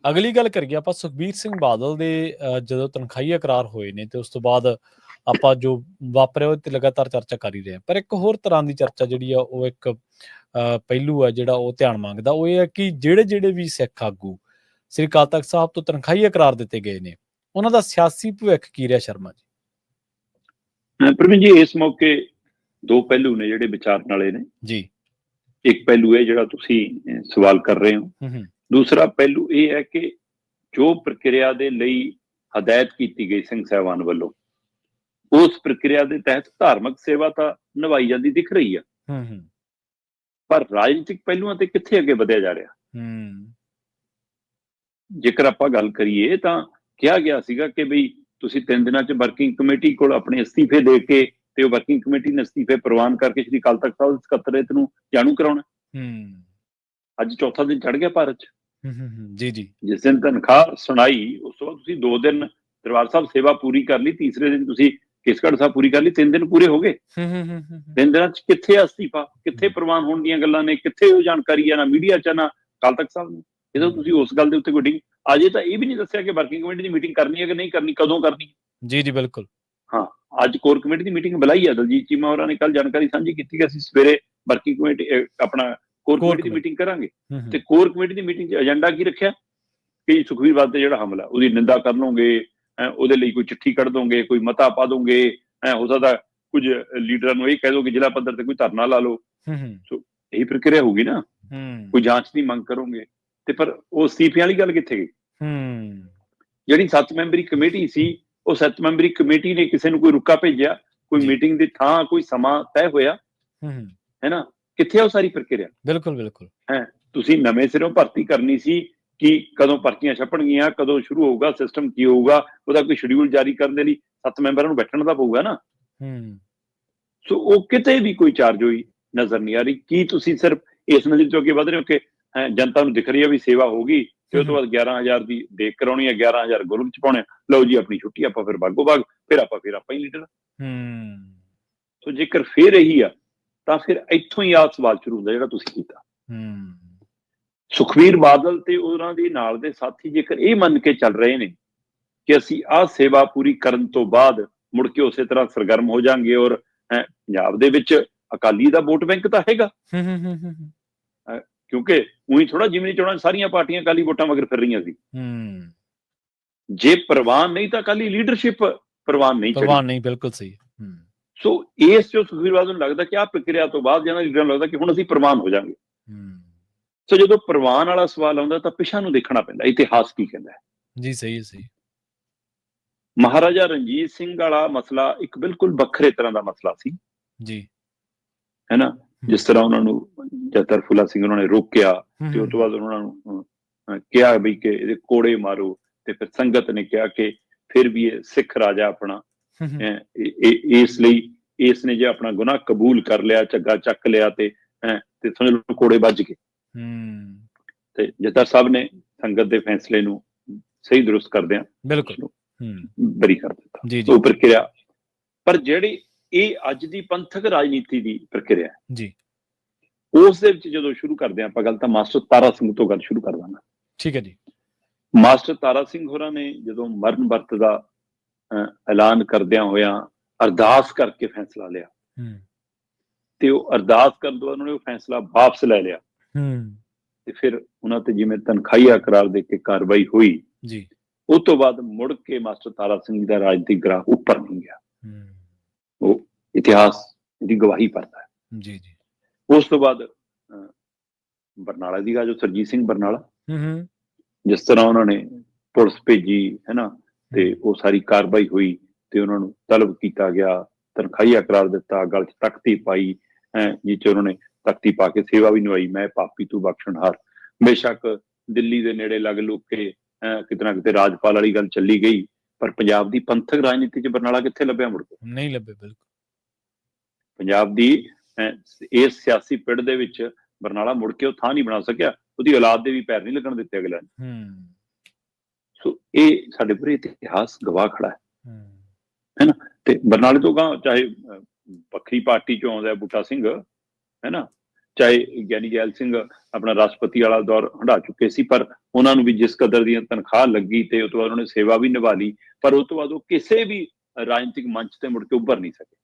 ਅਗਲੀ ਗੱਲ ਕਰੀਏ ਆਪਾਂ ਸੁਖਬੀਰ ਸਿੰਘ ਬਾਦਲ ਦੇ ਜਦੋਂ ਤਨਖਾਹੀਆ ਇਕਰਾਰ ਹੋਏ ਨੇ ਤੇ ਉਸ ਤੋਂ ਬਾਅਦ ਆਪਾਂ ਜੋ ਵਾਪਰਿਆ ਉਹ ਤੇ ਲਗਾਤਾਰ ਚਰਚਾ ਕਰ ਹੀ ਰਹੇ ਹਾਂ। ਪਰ ਇੱਕ ਹੋਰ ਤਰ੍ਹਾਂ ਦੀ ਚਰਚਾ ਜਿਹੜੀ ਆ ਉਹ ਇੱਕ ਪਹਿਲੂ ਹੈ ਜਿਹੜਾ ਉਹ ਧਿਆਨ ਮੰਗਦਾ, ਉਹ ਇਹ ਹੈ ਕਿ ਜਿਹੜੇ ਵੀ ਸਿੱਖ ਆਗੂ ਸ੍ਰੀ ਅਕਾਲ ਤਖ਼ਤ ਸਾਹਿਬ ਤੋਂ ਤਨਖਾਹੀਆ ਇਕਰਾਰ ਦਿੱਤੇ ਗਏ ਨੇ ਉਹਨਾਂ ਦਾ ਸਿਆਸੀ ਭਵਿੱਖ ਕੀ ਰਿਹਾ ਸ਼ਰਮਾ ਜੀ? ਪ੍ਰਵੀਨ ਜੀ, ਇਸ ਮੌਕੇ 2 ਪਹਿਲੂ ਨੇ ਜਿਹੜੇ ਵਿਚਾਰਨ ਵਾਲੇ ਨੇ ਜੀ। ਇੱਕ ਪਹਿਲੂ ਹੈ ਜਿਹੜਾ ਤੁਸੀਂ ਸਵਾਲ ਕਰ ਰਹੇ ਹੋ, ਦੂਸਰਾ ਪਹਿਲੂ ਇਹ ਹੈ ਕਿ ਜੋ ਪ੍ਰਕਿਰਿਆ ਦੇ ਲਈ ਹਦਾਇਤ ਕੀਤੀ ਗਈ ਸਿੰਘ ਸਾਹਿਬਾਨ ਵੱਲੋਂ ਉਸ ਪ੍ਰਕਿਰਿਆ ਦੇ ਤਹਿਤ ਧਾਰਮਿਕ ਸੇਵਾ ਤਾਂ ਨਿਭਾਈ ਜਾਂਦੀ ਦਿਖ ਰਹੀ ਆ, ਪਰ ਰਾਜਨੀਤਿਕ ਪਹਿਲੂਆਂ ਤੇ ਕਿੱਥੇ ਅੱਗੇ ਵਧਿਆ ਜਾ ਰਿਹਾ। ਜੇਕਰ ਆਪਾਂ ਗੱਲ ਕਰੀਏ ਤਾਂ ਕਿਹਾ ਗਿਆ ਸੀਗਾ ਕਿ ਬਈ ਤੁਸੀਂ 3 ਦਿਨਾਂ ਚ ਵਰਕਿੰਗ ਕਮੇਟੀ ਕੋਲ ਆਪਣੇ ਅਸਤੀਫੇ ਦੇ ਕੇ ਤੇ ਉਹ ਵਰਕਿੰਗ ਕਮੇਟੀ ਨੇ ਅਸਤੀਫੇ ਪ੍ਰਵਾਨ ਕਰਕੇ ਸ੍ਰੀ ਅਕਾਲ ਤਖ਼ਤ ਸਾਹਿਬ ਸਕੱਤਰੇਤ ਨੂੰ ਜਾਣੂ ਕਰਾਉਣਾ। ਅੱਜ ਚੌਥਾ ਦਿਨ ਚੜ ਗਿਆ ਭਾਰਤ ਚ। ਜੀ। ਜਿਸ ਦਿਨ ਤਨਖਾਹ ਸੁਣਾਈ ਉਸ ਤੋਂ ਬਾਅਦ ਤੁਸੀਂ 2 ਦਿਨ ਦਰਬਾਰ ਸਾਹਿਬ ਸੇਵਾ ਪੂਰੀ ਕਰ ਲਈ, ਤੀਸਰੇ ਦਿਨ ਤੁਸੀਂ ਕੇਸਗੜ੍ਹ ਸਾਹਿਬ ਪੂਰੀ ਕਰ ਲਈ, 3 ਦਿਨ ਪੂਰੇ ਹੋ ਗਏ। 3 ਦਿਨਾਂ ਚ ਕਿੱਥੇ ਅਸਤੀਫਾ, ਕਿੱਥੇ ਪ੍ਰਵਾਨ ਹੋਣ ਦੀਆਂ ਗੱਲਾਂ ਨੇ, ਕਿੱਥੇ ਉਹ ਜਾਣਕਾਰੀ ਆ ਨਾ ਮੀਡੀਆ ਚ ਨਾ ਅਕਾਲ ਤਖ਼ਤ ਸਾਹਿਬ ਨੂੰ। ਜਦੋਂ ਤੁਸੀਂ ਉਸ ਗੱਲ ਦੇ ਉੱਤੇ ਕੋਈ ਅਜੇ ਤਾਂ ਇਹ ਵੀ ਨਹੀਂ ਦੱਸਿਆ ਕਿ ਵਰਕਿੰਗ ਕਮੇਟੀ ਦੀ ਮੀਟਿੰਗ ਕਰਨੀ ਹੈ ਕਿ ਨਹੀਂ ਕਰਨੀ, ਕਦੋਂ ਕਰਨੀ। ਜੀ ਜੀ ਬਿਲਕੁਲ। ਹਾਂ, ਅੱਜ ਕੋਰ ਕਮੇਟੀ ਦੀ ਮੀਟਿੰਗ ਬੁਲਾਈ ਹੈ, ਦਲਜੀਤ ਚੀਮਾ ਹੋਰਾਂ ਨੇ ਕੱਲ ਜਾਣਕਾਰੀ ਸਾਂਝੀ ਕੀਤੀ ਕਿ ਅਸੀਂ ਸਵੇਰੇ ਵਰਕਿੰਗ ਕਮੇਟੀ ਆਪਣਾ ਕੋਰ ਕਮੇਟੀ ਦੀ ਮੀਟਿੰਗ ਕਰਾਂਗੇ। ਤੇ ਕੋਰ ਕਮੇਟੀ ਦੀ ਮੀਟਿੰਗ 'ਚ ਏਜੰਡਾ ਕੀ ਰੱਖਿਆ ਕਿ ਸੁਖਬੀਰ ਬਾਦਲ ਤੇ ਜਿਹੜਾ ਹਮਲਾ ਉਹਦੀ ਨਿੰਦਾ ਕਰ ਲਓਗੇ, ਉਹਦੇ ਲਈ ਕੋਈ ਚਿੱਠੀ ਕੱਢ ਦੋਗੇ, ਕੋਈ ਮਤਾ ਪਾ ਦੋਗੇ, ਹੋ ਸਕਦਾ ਕੁਝ ਲੀਡਰਾਂ ਨੂੰ ਇਹ ਕਹਿ ਦੋ ਕਿ ਜ਼ਿਲ੍ਹਾ ਪੱਧਰ ਤੇ ਕੋਈ ਧਰਨਾ ਲਾ ਲਓ। ਸੋ ਇਹੀ ਪ੍ਰਕਿਰਿਆ ਹੋਊਗੀ ਨਾ, ਕੋਈ ਜਾਂਚ ਦੀ ਮੰਗ ਕਰੋਗੇ। ਤੇ ਪਰ ਉਹ ਅਸਤੀਫਿਆਂ ਵਾਲੀ ਗੱਲ ਕਿੱਥੇ ਗਈ? ਜਿਹੜੀ 7 ਮੈਂਬਰੀ ਕਮੇਟੀ ਸੀ, ਉਹ 7 ਮੈਂਬਰੀ ਕਮੇਟੀ ਨੇ ਕਿਸੇ ਨੂੰ ਕੋਈ ਰੁਕਾ ਭੇਜਿਆ, ਕੋਈ ਮੀਟਿੰਗ ਦੀ ਥਾਂ, ਕੋਈ ਸਮਾਂ ਤੈਅ ਹੋਇਆ ਹੈ ਨਾ? ਕਿੱਥੇ ਉਹ ਸਾਰੀ ਪ੍ਰਕਿਰਿਆ? ਬਿਲਕੁਲ ਬਿਲਕੁਲ। ਤੁਸੀਂ ਨਵੇਂ ਸਿਰੋਂ ਭਰਤੀ ਕਰਨੀ ਸੀ ਕਿ ਕਦੋਂ ਪਰਚੀਆਂ ਛਪਣਗੀਆਂ, ਕਦੋਂ ਸ਼ੁਰੂ ਹੋਊਗਾ, ਸਿਸਟਮ ਕੀ ਹੋਊਗਾ, ਉਹਦਾ ਕੋਈ ਸ਼ਡਿਊਲ ਜਾਰੀ ਕਰਨ ਦੇ ਲਈ 7 ਮੈਂਬਰਾਂ ਨੂੰ ਬੈਠਣ ਦਾ ਪਊਗਾ ਨਾ। ਸੋ ਉਹ ਕਿਤੇ ਵੀ ਕੋਈ ਚਾਰਜ ਹੋਈ ਨਜ਼ਰ ਨਹੀਂ ਆ ਰਹੀ। ਕੀ ਤੁਸੀਂ ਸਿਰਫ ਇਸ ਨਜ਼ਰ ਚੋਂ ਅੱਗੇ ਵਧ ਰਹੇ ਹੋ ਕਿ ਜਨਤਾ ਨੂੰ ਦਿਖ ਰਹੀ ਹੈ ਵੀ ਸੇਵਾ ਹੋਊਗੀ ਤੇ ਉਸ ਤੋਂ ਬਾਅਦ 11,000 ਦੀ ਦੇਖ ਕਰਾਉਣੀ ਹੈ, 11,000 ਗੁਰਮੁਖ ਚ ਪਾਉਣੇ, ਲਓ ਜੀ ਆਪਣੀ ਛੁੱਟੀ, ਆਪਾਂ ਫਿਰ ਬਾਗੋ ਬਾਗ, ਫਿਰ ਆਪਾਂ ਹੀ ਲੀਡਰ। ਸੋ ਜੇਕਰ ਫਿਰ ਇਹੀ ਆ ਤਾਂ ਫਿਰ ਇੱਥੋਂ ਹੀ ਆ ਸਵਾਲ ਸ਼ੁਰੂ ਹੁੰਦਾ ਜਿਹੜਾ ਤੁਸੀਂ ਕੀਤਾ। ਸੁਖਬੀਰ ਬਾਦਲ ਤੇ ਉਹਨਾਂ ਦੇ ਨਾਲ ਦੇ ਸਾਥੀ ਜੇਕਰ ਇਹ ਮੰਨ ਕੇ ਚੱਲ ਰਹੇ ਨੇ ਕਿ ਅਸੀਂ ਆਹ ਸੇਵਾ ਪੂਰੀ ਕਰਨ ਤੋਂ ਬਾਅਦ ਮੁੜ ਕੇ ਉਸੇ ਤਰ੍ਹਾਂ ਸਰਗਰਮ ਹੋ ਜਾਾਂਗੇ, ਔਰ ਪੰਜਾਬ ਦੇ ਵਿੱਚ ਅਕਾਲੀ ਦਾ ਵੋਟ ਬੈਂਕ ਤਾਂ ਹੈਗਾ, ਕਿਉਂਕਿ ਉਹੀ ਥੋੜਾ ਜਿਵੇਂ ਚੋਣਾਂ ਸਾਰੀਆਂ ਪਾਰਟੀਆਂ ਅਕਾਲੀ ਵੋਟਾਂ ਮਗਰ ਫਿਰ ਰਹੀਆਂ ਸੀ। ਜੇ ਪ੍ਰਵਾਨ ਨਹੀਂ ਤਾਂ ਅਕਾਲੀ ਲੀਡਰਸ਼ਿਪ ਪ੍ਰਵਾਨ ਨਹੀਂ। ਬਿਲਕੁਲ ਸਹੀ। ਸੋ ਇਸ ਜੋ ਸੁਖਬੀਰ ਬਾਦਲ ਨੂੰ ਲੱਗਦਾ ਕਿ ਆਹ ਪ੍ਰਕਿਰਿਆ ਤੋਂ ਬਾਅਦ ਜਿਹਨਾਂ ਲੀਡਰਾਂ ਨੂੰ ਲੱਗਦਾ ਕਿ ਹੁਣ ਅਸੀਂ ਪ੍ਰਵਾਨ ਹੋ ਜਾਾਂਗੇ। ਸੋ ਜਦੋਂ ਪ੍ਰਵਾਨ ਵਾਲਾ ਸਵਾਲ ਆਉਂਦਾ ਤਾਂ ਪਿਛਾਂ ਨੂੰ ਦੇਖਣਾ ਪੈਂਦਾ, ਇਤਿਹਾਸ ਕੀ ਕਹਿੰਦਾ ਹੈ। ਜੀ ਸਹੀ ਹੈ, ਸਹੀ। ਮਹਾਰਾਜਾ ਰਣਜੀਤ ਸਿੰਘ ਵਾਲਾ ਮਸਲਾ ਇੱਕ ਬਿਲਕੁਲ ਵੱਖਰੇ ਤਰ੍ਹਾਂ ਦਾ ਮਸਲਾ ਸੀ ਜੀ, ਹੈ ਨਾ? ਜਿਸ ਤਰ੍ਹਾਂ ਉਹਨਾਂ ਨੂੰ ਜਤਰ ਫੁੱਲਾ ਸਿੰਘ ਉਹਨਾਂ ਨੇ ਰੋਕਿਆ ਤੇ ਉਸ ਤੋਂ ਬਾਅਦ ਉਹਨਾਂ ਨੂੰ ਕਿਹਾ ਵੀ ਕਿ ਇਹਦੇ ਕੋੜੇ ਮਾਰੋ, ਤੇ ਫਿਰ ਸੰਗਤ ਨੇ ਕਿਹਾ ਕਿ ਫਿਰ ਵੀ ਇਹ ਸਿੱਖ ਰਾਜਾ ਆਪਣਾ, ਇਸ ਲਈ ਇਸ ਨੇ ਜੇ ਆਪਣਾ ਗੁਨਾਹ ਕਬੂਲ ਕਰ ਲਿਆ, ਝੱਗਾ ਚੱਕ ਲਿਆ ਤੇ ਸਮਝ ਲਓ ਕੋੜੇ ਵੱਜ ਗਏ। ਤੇ ਜੱਟਾ ਸਾਹਿਬ ਨੇ ਸੰਗਤ ਦੇ ਫੈਸਲੇ ਨੂੰ ਸਹੀ ਦਰੁਸਤ ਕਰਦਿਆਂ ਬਿਲਕੁਲ ਬਰੀ ਕਰ ਦਿੱਤਾ। ਉਹ ਪ੍ਰਕਿਰਿਆ ਪਰ ਜਿਹੜੀ ਇਹ ਅੱਜ ਦੀ ਪੰਥਕ ਰਾਜਨੀਤੀ ਦੀ ਪ੍ਰਕਿਰਿਆ ਜੀ, ਉਸ ਦੇ ਵਿੱਚ ਜਦੋਂ ਸ਼ੁਰੂ ਕਰਦੇ ਆਪਾਂ ਗੱਲ, ਤਾਂ ਮਾਸਟਰ ਤਾਰਾ ਸਿੰਘ ਤੋਂ ਗੱਲ ਸ਼ੁਰੂ ਕਰ ਦਾਂਗਾ। ਠੀਕ ਹੈ ਜੀ। ਮਾਸਟਰ ਤਾਰਾ ਸਿੰਘ ਹੋਰਾਂ ਨੇ ਜਦੋਂ ਮਰਨ ਵਰਤ ਦਾ ਐਲਾਨ ਕਰਦਿਆਂ ਹੋਇਆਂ ਅਰਦਾਸ ਕਰਕੇ ਫੈਸਲਾ ਲਿਆ, ਤੇ ਉਹ ਅਰਦਾਸ ਕਰਨ ਤੋਂ ਬਾਅਦ ਉਹਨੇ ਉਹ ਫੈਸਲਾ ਵਾਪਸ ਲੈ ਲਿਆ, ਤੇ ਫਿਰ ਉਹਨਾਂ ਤੇ ਜਿਵੇਂ ਤਨਖਾਹੀਆ ਕਰਾਰ ਦੇ ਕੇ ਕਾਰਵਾਈ ਹੋਈ ਜੀ, ਉਸ ਤੋਂ ਬਾਅਦ ਮੁੜ ਕੇ ਮਾਸਟਰ ਤਾਰਾ ਸਿੰਘ ਦਾ ਰਾਜਨੀਤਿਕ ਗ੍ਰਾਫ ਉੱਪਰ ਨਹੀਂ ਗਿਆ। ਉਹ ਇਤਿਹਾਸ ਦੀ ਗਵਾਹੀ ਭਰਦਾ ਹੈ ਜੀ ਜੀ। ਉਸ ਤੋਂ ਬਾਅਦ ਬਰਨਾਲਾ ਦੀ ਗੱਲ, ਜੋ ਸਰਜੀਤ ਸਿੰਘ ਬਰਨਾਲਾ, ਜਿਸ ਤਰ੍ਹਾਂ ਉਹਨਾਂ ਨੇ ਪੁਲਿਸ ਭੇਜੀ ਹੈ ਨਾ, ਤੇ ਉਹ ਸਾਰੀ ਕਾਰਵਾਈ ਹੋਈ ਤੇ ਉਹਨਾਂ ਨੂੰ ਤਲਬ ਕੀਤਾ ਗਿਆ, ਤਨਖਾਹੀਆ ਕਰਾਰ ਦਿੱਤਾ, ਗਲ 'ਚ ਤਖਤੀ ਪਾਈ, ਜਿਸ 'ਚ ਉਹਨਾਂ ਨੇ ਤਖਤੀ ਪਾ ਕੇ ਸੇਵਾ ਵੀ ਨਿਭਾਈ, ਮੈਂ ਪਾਪੀ ਤੂੰ ਬਖਸ਼ਣਹਾਰ। ਬੇਸ਼ੱਕ ਦਿੱਲੀ ਦੇ ਨੇੜੇ ਲੱਗ ਲੁੱਕ ਕੇ ਕਿਤੇ ਨਾ ਕਿਤੇ ਰਾਜਪਾਲ ਵਾਲੀ ਗੱਲ ਚੱਲੀ ਗਈ, ਪਰ ਪੰਜਾਬ ਦੀ ਪੰਥਕ ਰਾਜਨੀਤੀ 'ਚ ਬਰਨਾਲਾ ਕਿੱਥੇ ਲੱਭਿਆ? ਮੁੜ ਕੇ ਨਹੀਂ ਲੱਭੇ। ਬਿਲਕੁਲ ਪੰਜਾਬ ਦੀ ਇਸ ਸਿਆਸੀ ਪਿੜ ਦੇ ਵਿੱਚ ਬਰਨਾਲਾ ਮੁੜ ਕੇ ਉਹ ਥਾਂ ਨਹੀਂ ਬਣਾ ਸਕਿਆ, ਉਹਦੀ ਔਲਾਦ ਦੇ ਵੀ ਪੈਰ ਨਹੀਂ ਲੱਗਣ ਦਿੱਤੇ ਅਗਲੇ ਨੇ। ਸੋ ਇਹ ਸਾਡੇ ਪੂਰੇ ਇਤਿਹਾਸ ਗਵਾਹ ਖੜਾ ਹੈ ਨਾ। ਤੇ ਬਰਨਾਲੇ ਤੋਂ ਗਾਂ ਚਾਹੇ ਵੱਖਰੀ ਪਾਰਟੀ ਚੋਂ ਆਉਂਦਾ ਬੂਟਾ ਸਿੰਘ ਹੈ ਨਾ, ਚਾਹੇ ਗਿਆਨੀ ਜੈਲ ਸਿੰਘ ਆਪਣਾ ਰਾਸ਼ਟਰਪਤੀ ਵਾਲਾ ਦੌਰ ਹੰਢਾ ਚੁੱਕੇ ਸੀ, ਪਰ ਉਹਨਾਂ ਨੂੰ ਵੀ ਜਿਸ ਕਦਰ ਦੀਆਂ ਤਨਖਾਹ ਲੱਗੀ ਤੇ ਉਸ ਤੋਂ ਬਾਅਦ ਉਹਨੇ ਸੇਵਾ ਵੀ ਨਿਭਾ ਲਈ, ਪਰ ਉਸ ਤੋਂ ਬਾਅਦ ਉਹ ਕਿਸੇ ਵੀ ਰਾਜਨੀਤਿਕ ਮੰਚ ਤੇ ਮੁੜ ਕੇ ਉੱਭਰ ਨਹੀਂ ਸਕੇ,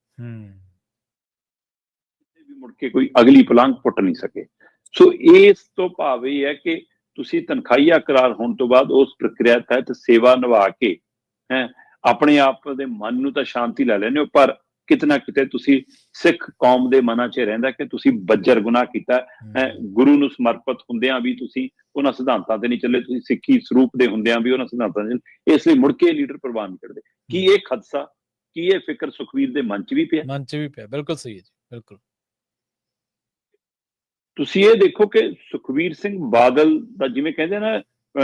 ਮੁੜ ਕੇ ਕੋਈ ਅਗਲੀ ਪਲਾਂਘ ਪੁੱਟ ਨਹੀਂ ਸਕੇ। ਸੋ ਇਸ ਤੋਂ ਭਾਵ ਇਹ ਹੈ ਕਿ ਤੁਸੀਂ ਤਨਖਾਹੀਆ ਕਰਾਰ ਹੋਣ ਤੋਂ ਬਾਅਦ ਉਸ ਪ੍ਰਕਿਰਿਆ ਤਹਿਤ ਸੇਵਾ ਨਿਭਾ ਕੇ ਆਪਣੇ ਆਪ ਦੇ ਮਨ ਨੂੰ ਤਾਂ ਸ਼ਾਂਤੀ ਲੈ ਲੈਂਦੇ ਹੋ, ਪਰ ਕਿਤੇ ਨਾ ਕਿਤੇ ਤੁਸੀਂ ਸਿੱਖ ਕੌਮ ਦੇ ਮਨਾਂ 'ਚ ਰਹਿੰਦਾ ਕਿ ਤੁਸੀਂ ਬੱਜਰ ਗੁਨਾਹ ਕੀਤਾ। ਗੁਰੂ ਨੂੰ ਸਮਰਪਿਤ ਹੁੰਦਿਆਂ ਵੀ ਤੁਸੀਂ ਉਹਨਾਂ ਸਿਧਾਂਤਾਂ ਤੇ ਨਹੀਂ ਚੱਲੇ, ਤੁਸੀਂ ਸਿੱਖੀ ਸਰੂਪ ਦੇ ਹੁੰਦਿਆਂ ਵੀ ਉਹਨਾਂ ਸਿਧਾਂਤਾਂ ਤੇ, ਇਸ ਲਈ ਮੁੜ ਕੇ ਲੀਡਰ ਪ੍ਰਵਾਨ ਨਹੀਂ ਕਰਦੇ। ਕੀ ਇਹ ਖਦਸ਼ਾ, ਕੀ ਇਹ ਫਿਕਰ ਸੁਖਬੀਰ ਦੇ ਮਨ 'ਚ ਵੀ ਪਿਆ? ਮਨ 'ਚ ਵੀ ਪਿਆ, ਬਿਲਕੁਲ ਸਹੀ ਹੈ ਜੀ, ਬਿਲਕੁਲ। ਤੁਸੀਂ ਇਹ ਦੇਖੋ ਕਿ ਸੁਖਬੀਰ ਸਿੰਘ ਬਾਦਲ ਦਾ ਜਿਵੇਂ ਕਹਿੰਦੇ ਨਾ,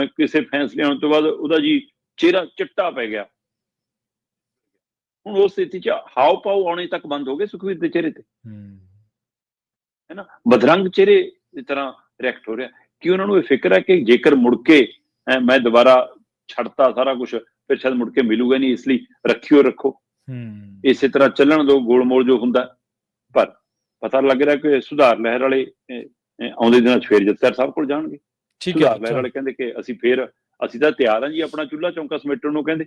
ਕਿਸੇ ਫੈਸਲੇ ਆਉਣ ਤੋਂ ਬਾਅਦ ਉਹਦਾ ਜੀ ਚਿਹਰਾ ਚਿੱਟਾ ਪੈ ਗਿਆ। ਹੁਣ ਉਸ ਸਥਿਤੀ 'ਚ ਹਾਵ ਭਾਵ ਆਉਣੇ ਤੱਕ ਬੰਦ ਹੋ ਗਏ ਸੁਖਬੀਰ ਦੇ ਚਿਹਰੇ ਤੇ, ਹੈ ਨਾ, ਬਦਰੰਗ ਚਿਹਰੇ ਦੀ ਤਰ੍ਹਾਂ ਰਿਐਕਟ ਹੋ ਰਿਹਾ। ਕਿ ਉਹਨਾਂ ਨੂੰ ਇਹ ਫਿਕਰ ਹੈ ਕਿ ਜੇਕਰ ਮੁੜ ਕੇ ਮੈਂ ਦੁਬਾਰਾ ਛੱਡਤਾ ਸਾਰਾ ਕੁਛ, ਫਿਰ ਸ਼ਾਇਦ ਮੁੜ ਕੇ ਮਿਲੂਗਾ ਨਹੀਂ, ਇਸ ਲਈ ਰੱਖੋ, ਇਸੇ ਤਰ੍ਹਾਂ ਚੱਲਣ ਦੋ ਗੋਲਮੋਲ ਜੋ ਹੁੰਦਾ। ਪਰ ਪਤਾ ਲੱਗ ਰਿਹਾ ਕਿ ਸੁਧਾਰ ਲਹਿਰ ਵਾਲੇ ਆਉਂਦੇ ਦਿਨਾਂ 'ਚ ਫੇਰ ਜੱਥੇਦਾਰ ਸਾਹਿਬ ਕੋਲ ਜਾਣਗੇ। ਸੁਧਾਰ ਲਹਿਰ ਵਾਲੇ ਕਹਿੰਦੇ ਕਿ ਅਸੀਂ ਫੇਰ ਅਸੀਂ ਤਾਂ ਤਿਆਰ ਹਾਂ ਜੀ ਆਪਣਾ ਚੁੱਲ੍ਹਾ ਚੌਂਕਾ ਸਮੇਟਣ ਨੂੰ, ਕਹਿੰਦੇ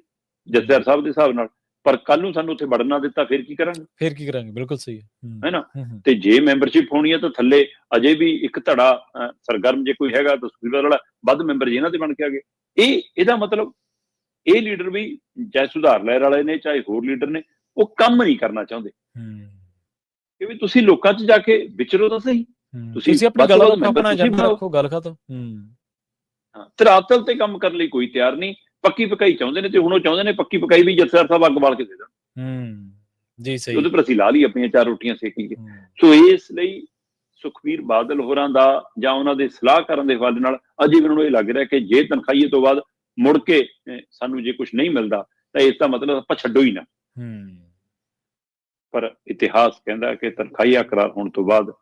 ਜਥੇਦਾਰ ਸਾਹਿਬ ਦੇ ਹਿਸਾਬ ਨਾਲ, ਪਰ ਕੱਲ ਨੂੰ ਸਾਨੂੰ ਉੱਥੇ ਵੜਨ ਨਾ ਦਿੱਤਾ, ਫਿਰ ਕੀ ਕਰਾਂਗੇ? ਬਿਲਕੁਲ ਸਹੀ ਹੈ ਨਾ। ਤੇ ਜੇ ਮੈਂਬਰਸ਼ਿਪ ਹੋਣੀ ਹੈ ਤਾਂ ਥੱਲੇ ਅਜੇ ਵੀ ਇੱਕ ਧੜਾ ਸਰਗਰਮ ਜੇ ਕੋਈ ਹੈਗਾ ਤਾਂ ਸੁਖਬੀਰ ਵਾਲਾ, ਵੱਧ ਮੈਂਬਰ ਜੀ ਇਹਨਾਂ ਦੇ ਬਣ ਕੇ ਆ ਗਏ। ਇਹਦਾ ਮਤਲਬ ਇਹ ਲੀਡਰ ਵੀ, ਚਾਹੇ ਸੁਧਾਰ ਲਹਿਰ ਵਾਲੇ ਨੇ ਚਾਹੇ ਹੋਰ ਲੀਡਰ ਨੇ, ਉਹ ਕੰਮ ਨਹੀਂ ਕਰਨਾ ਚਾਹੁੰਦੇ ਕਿ ਵੀ ਤੁਸੀਂ ਲੋਕਾਂ 'ਚ ਜਾ ਕੇ ਵਿਚਰੋ ਤਾਂ ਸਹੀ, ਤੁਸੀਂ ਆਪਣੀ ਗੱਲ ਆਪਣਾ ਏਜੰਡਾ ਰੱਖੋ, ਗੱਲ ਖਤਮ। ਧਰਾਤਲ ਤੇ ਕੰਮ ਕਰਨ ਲਈ ਕੋਈ ਤਿਆਰ ਨਹੀਂ, ਪੱਕੀ ਪਕਾਈ ਚਾਹੁੰਦੇ ਨੇ, ਤੇ ਹੁਣ ਉਹ ਚਾਹੁੰਦੇ ਨੇ ਪੱਕੀ ਪਕਾਈ ਵੀ ਜਥੇਦਾਰ ਸਾਹਿਬ ਅੱਗ ਬਾਲ ਕੇ ਦੇ ਦੇਣ ਜੀ, ਸਹੀ, ਉਹਦੇ ਪਰ ਅਸੀਂ ਲਾ ਲਈ ਆਪਣੀਆਂ 4 ਰੋਟੀਆਂ ਸੇਕੀਏ। ਸੋ ਇਸ ਲਈ ਸੁਖਬੀਰ ਬਾਦਲ ਹੋਰਾਂ ਦਾ ਜਾਂ ਉਹਨਾਂ ਦੇ ਸਲਾਹ ਕਰਨ ਦੇ ਹਵਾਲੇ ਨਾਲ ਅਜੇ ਵੀ ਉਹਨਾਂ ਨੂੰ ਇਹ ਲੱਗ ਰਿਹਾ ਕਿ ਜੇ ਤਨਖਾਹੀਏ ਤੋਂ ਬਾਅਦ ਮੁੜ ਕੇ ਸਾਨੂੰ ਜੇ ਕੁਝ ਨਹੀਂ ਮਿਲਦਾ ਤਾਂ ਇਸ ਦਾ ਮਤਲਬ ਆਪਾਂ ਛੱਡੋ ਹੀ ਨਾ। ਪਰ ਇਤਿਹਾਸ ਕਹਿੰਦਾ ਕਿ ਤਨਖਾਹੀਆ ਕਰਾਰ ਹੋਣ ਤੋਂ ਬਾਅਦ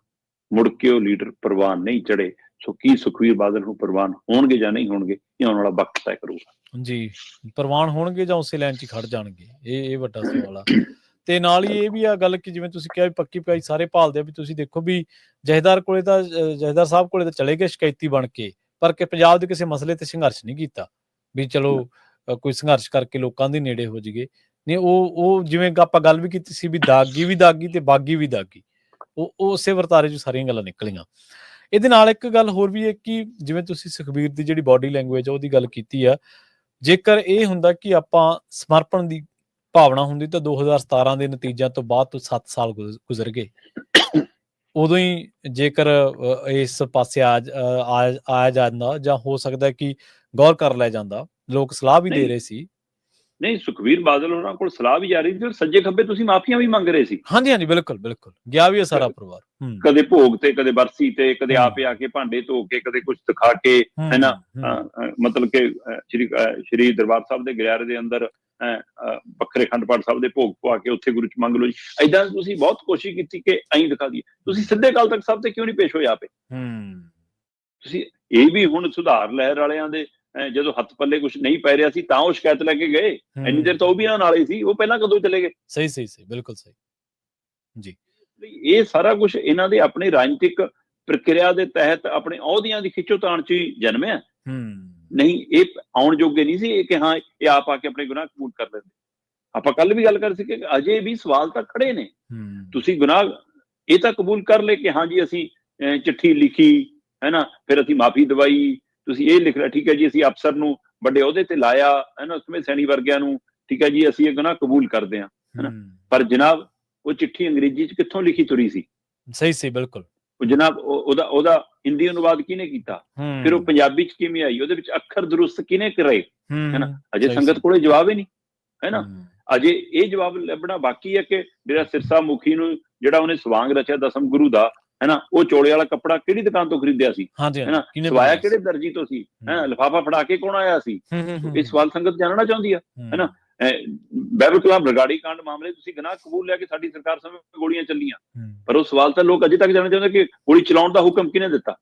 ਮੁੜ ਕੇ ਉਹ ਲੀਡਰ ਪ੍ਰਵਾਨ ਨਹੀਂ ਚੜੇ। ਸੋ ਕੀ ਸੁਖਬੀਰ ਬਾਦਲ ਨੂੰ ਪ੍ਰਵਾਨ ਹੋਣਗੇ ਜਾਂ ਨਹੀਂ ਹੋਣਗੇ, ਇਹ ਆਉਣ ਵਾਲਾ ਵਕਤ ਤੈਅ ਕਰੂਗਾ ਜੀ। ਪ੍ਰਵਾਨ ਹੋਣਗੇ ਜਾਂ ਉਸੇ ਲਾਈਨ 'ਚ ਖੜ ਜਾਣਗੇ, ਇਹ ਵੱਡਾ ਸਵਾਲ ਆ। ਤੇ ਨਾਲ ਹੀ ਇਹ ਵੀ ਆ ਗੱਲ ਕਿ ਜਿਵੇਂ ਤੁਸੀਂ ਕਿਹਾ ਵੀ ਪੱਕੀ ਪਕਾਈ ਸਾਰੇ ਭਾਲਦੇ ਆ, ਵੀ ਤੁਸੀਂ ਦੇਖੋ ਵੀ ਜਥੇਦਾਰ ਕੋਲੇ ਤਾਂ ਜਥੇਦਾਰ ਸਾਹਿਬ ਕੋਲੇ ਤਾਂ ਚਲੇ ਗਏ ਸ਼ਿਕਾਇਤੀ ਬਣ ਕੇ, ਪਰ ਕਿ ਪੰਜਾਬ ਦੇ ਕਿਸੇ ਮਸਲੇ ਤੇ ਸੰਘਰਸ਼ ਨਹੀਂ ਕੀਤਾ ਵੀ ਚਲੋ ਕੋਈ ਸੰਘਰਸ਼ ਕਰਕੇ ਲੋਕਾਂ ਦੇ ਨੇੜੇ ਹੋ ਜਾਈਏ। ਨਹੀਂ, ਉਹ ਜਿਵੇਂ ਆਪਾਂ ਗੱਲ ਵੀ ਕੀਤੀ ਸੀ ਵੀ ਦਾਗੀ ਵੀ ਦਾਗੀ ਤੇ ਬਾਗੀ ਵੀ ਦਾਗੀ, ਉਹ ਉਸੇ ਵਰਤਾਰੇ 'ਚ ਸਾਰੀਆਂ ਗੱਲਾਂ ਨਿਕਲੀਆਂ। ਇਹਦੇ ਨਾਲ ਇੱਕ ਗੱਲ ਹੋਰ ਵੀ ਹੈ ਕਿ ਜਿਵੇਂ ਤੁਸੀਂ ਸੁਖਬੀਰ ਦੀ ਜਿਹੜੀ ਬਾਡੀ ਲੈਂਗੁਏਜ ਆ ਉਹਦੀ ਗੱਲ ਕੀਤੀ ਆ, ਜੇਕਰ ਇਹ ਹੁੰਦਾ ਕਿ ਆਪਾਂ ਸਮਰਪਣ ਦੀ ਭਾਵਨਾ ਹੁੰਦੀ ਤਾਂ 2017 ਦੇ ਨਤੀਜਿਆਂ ਤੋਂ ਬਾਅਦ ਤੋਂ 7 ਸਾਲ ਗੁਜ਼ਰ ਗਏ, ਉਦੋਂ ਹੀ ਜੇਕਰ ਇਸ ਪਾਸੇ ਆਇਆ ਜਾਂਦਾ ਜਾਂ ਹੋ ਸਕਦਾ ਕਿ ਗੌਰ ਕਰ ਲਿਆ ਜਾਂਦਾ, ਲੋਕ ਸਲਾਹ ਵੀ ਦੇ ਰਹੇ ਸੀ। ਨਹੀਂ, ਸੁਖਬੀਰ ਬਾਦਲ ਉਹਨਾਂ ਕੋਲ ਸਲਾਹ ਵੀ ਜਾ ਰਹੀ ਸੀ, ਸੱਜੇ ਖੱਬੇ ਤੁਸੀਂ ਮਾਫੀਆਂ ਵੀ ਮੰਗ ਰਹੇ ਸੀ। ਹਾਂਜੀ, ਬਿਲਕੁਲ ਗਿਆ ਵੀ ਸਾਰਾ ਪਰਿਵਾਰ, ਕਦੇ ਭੋਗ ਤੇ, ਕਦੇ ਬਰਸੀ ਤੇ, ਕਦੇ ਆਪੇ ਆ ਕੇ ਭਾਂਡੇ ਧੋ ਕੇ, ਕਦੇ ਕੁਝ ਦਿਖਾ ਕੇ, ਹੈ ਨਾ। ਮਤਲਬ ਕਿ ਸ਼੍ਰੀ ਦਰਬਾਰ ਸਾਹਿਬ ਦੇ ਗਲਿਆਰੇ ਦੇ ਅੰਦਰ ਵੱਖਰੇ ਅਖੰਡ ਪਾਠ ਸਾਹਿਬ ਦੇ ਭੋਗ ਪਵਾ ਕੇ ਉੱਥੇ ਗੁਰੂ 'ਚ ਮੰਗ ਲਓ ਜੀ। ਏਦਾਂ ਤੁਸੀਂ ਬਹੁਤ ਕੋਸ਼ਿਸ਼ ਕੀਤੀ ਕਿ ਐਂ ਦਿਖਾ ਦਈਏ। ਤੁਸੀਂ ਸਿੱਧੇ ਅਕਾਲ ਤਖਤ ਸਾਹਿਬ ਤੇ ਕਿਉਂ ਨਹੀਂ ਪੇਸ਼ ਹੋਏ ਆਪੇ? ਤੁਸੀਂ ਇਹ ਵੀ ਹੁਣ ਸੁਧਾਰ ਲਹਿਰ ਵਾਲਿਆਂ ਦੇ ਜਦੋਂ ਹੱਥ ਪੱਲੇ ਕੁਝ ਨਹੀਂ ਪੈ ਰਿਹਾ ਸੀ ਤਾਂ ਉਹ ਸ਼ਿਕਾਇਤ ਲੈ ਕੇ ਗਏ, ਇੰਨੀ ਦੇਰ ਤਾਂ ਉਹ ਵੀ ਨਾਲ ਹੀ ਸੀ, ਉਹ ਪਹਿਲਾਂ ਕਦੋਂ ਚਲੇ ਗਏ? ਸਹੀ, ਬਿਲਕੁਲ ਸਹੀ ਜੀ। ਇਹ ਸਾਰਾ ਕੁਝ ਇਹਨਾਂ ਦੇ ਆਪਣੀ ਰਾਜਨੀਤਿਕ ਪ੍ਰਕਿਰਿਆ ਦੇ ਤਹਿਤ ਆਪਣੇ ਅਹੁਦਿਆਂ ਦੀ ਖਿੱਚੋਤਾਣ 'ਚ ਹੀ ਜਨਮਿਆ। ਨਹੀਂ, ਇਹ ਆਉਣ ਜੋਗੇ ਨਹੀਂ ਸੀ ਕਿ ਹਾਂ ਇਹ ਆਪ ਆ ਕੇ ਆਪਣੇ ਗੁਨਾਹ ਕਬੂਲ ਕਰ ਲੈਂਦੇ। ਆਪਾਂ ਕੱਲ ਵੀ ਗੱਲ ਕਰ ਸੀ ਕਿ ਅਜੇ ਵੀ ਸਵਾਲ ਤਾਂ ਖੜੇ ਨੇ। ਤੁਸੀਂ ਗੁਨਾਹ ਇਹ ਤਾਂ ਕਬੂਲ ਕਰ ਲਏ ਕਿ ਹਾਂ ਜੀ ਅਸੀਂ ਚਿੱਠੀ ਲਿਖੀ, ਹੈ ਨਾ, ਫਿਰ ਅਸੀਂ ਮਾਫੀ ਦਵਾਈ, ਤੁਸੀਂ ਇਹ ਲਿਖ ਲਿਆ, ਠੀਕ ਹੈ ਜੀ, ਅਸੀਂ ਅਫਸਰ ਨੂੰ ਵੱਡੇ ਅਹੁਦੇ ਤੇ ਲਾਇਆ, ਹੈ ਨਾ, ਉਸਮੇ ਸੈਣੀ ਵਰਗਿਆਂ ਨੂੰ, ਠੀਕ ਹੈ ਜੀ, ਅਸੀਂ ਇਹ ਗੁਨਾਹ ਕਬੂਲ ਕਰਦੇ ਹਾਂ, ਹੈ ਨਾ। ਪਰ ਜਨਾਬ ਉਹ ਚਿੱਠੀ ਅੰਗਰੇਜ਼ੀ 'ਚ ਕਿੱਥੋਂ ਲਿਖੀ ਤੁਰੀ ਸੀ? ਸਹੀ, ਬਿਲਕੁਲ। ਜਨਾਬ ਉਹਦਾ ਹਿੰਦੀ ਅਨੁਵਾਦ ਕਿਹਨੇ ਕੀਤਾ? ਫਿਰ ਉਹ ਪੰਜਾਬੀ 'ਚ ਕਿਵੇਂ ਆਈ? ਉਹਦੇ ਵਿੱਚ ਅੱਖਰ ਦਰੁਸਤ ਕਿਹਨੇ ਕਰਾਏ? ਹੈ ਨਾ। ਅਜੇ ਸੰਗਤ ਕੋਲੇ ਜਵਾਬ ਹੀ ਨਹੀਂ, ਹੈ ਨਾ। ਅਜੇ ਇਹ ਜਵਾਬ ਲੱਭਣਾ ਬਾਕੀ ਹੈ ਕਿ ਜਿਹੜਾ ਸਿਰਸਾ ਮੁਖੀ ਨੂੰ ਜਿਹੜਾ ਉਹਨੇ ਸਵਾਂਗ ਰਚਿਆ ਦਸਮ ਗੁਰੂ ਦਾ, ਹੈ ਨਾ, ਉਹ ਚੋਲੇ ਵਾਲਾ ਕੱਪੜਾ ਕਿਹੜੀ ਦੁਕਾਨ ਤੋਂ ਖਰੀਦਿਆ ਸੀ? ਹੈ ਨਾ, ਸਵਾਇਆ ਕਿਹੜੇ ਦਰਜੀ ਤੋਂ ਸੀ? ਹੈ, ਲਿਫਾਫਾ ਫੜਾ ਕੇ ਕੌਣ ਆਇਆ ਸੀ? ਇਹ ਸਵਾਲ ਸੰਗਤ ਜਾਣਨਾ ਚਾਹੁੰਦੀ ਆ, ਹੈ ਨਾ। ਬਹਿਬਲ ਕਲਾਮ ਬਰਗਾੜੀ ਕਾਂਡ ਮਾਮਲੇ ਤੁਸੀਂ ਗੁਨਾਹ ਕਬੂਲ ਲਿਆ ਕਿ ਸਾਡੀ ਸਰਕਾਰ ਸਮੇਂ ਗੋਲੀਆਂ ਚੱਲੀਆਂ, ਪਰ ਉਹ ਸਵਾਲ ਤਾਂ ਲੋਕ ਅਜੇ ਤੱਕ ਜਾਣਨਾ ਚਾਹੁੰਦੇ ਕਿ ਗੋਲੀ ਚਲਾਉਣ ਦਾ ਹੁਕਮ ਕਿਹਨੇ ਦਿੱਤਾ?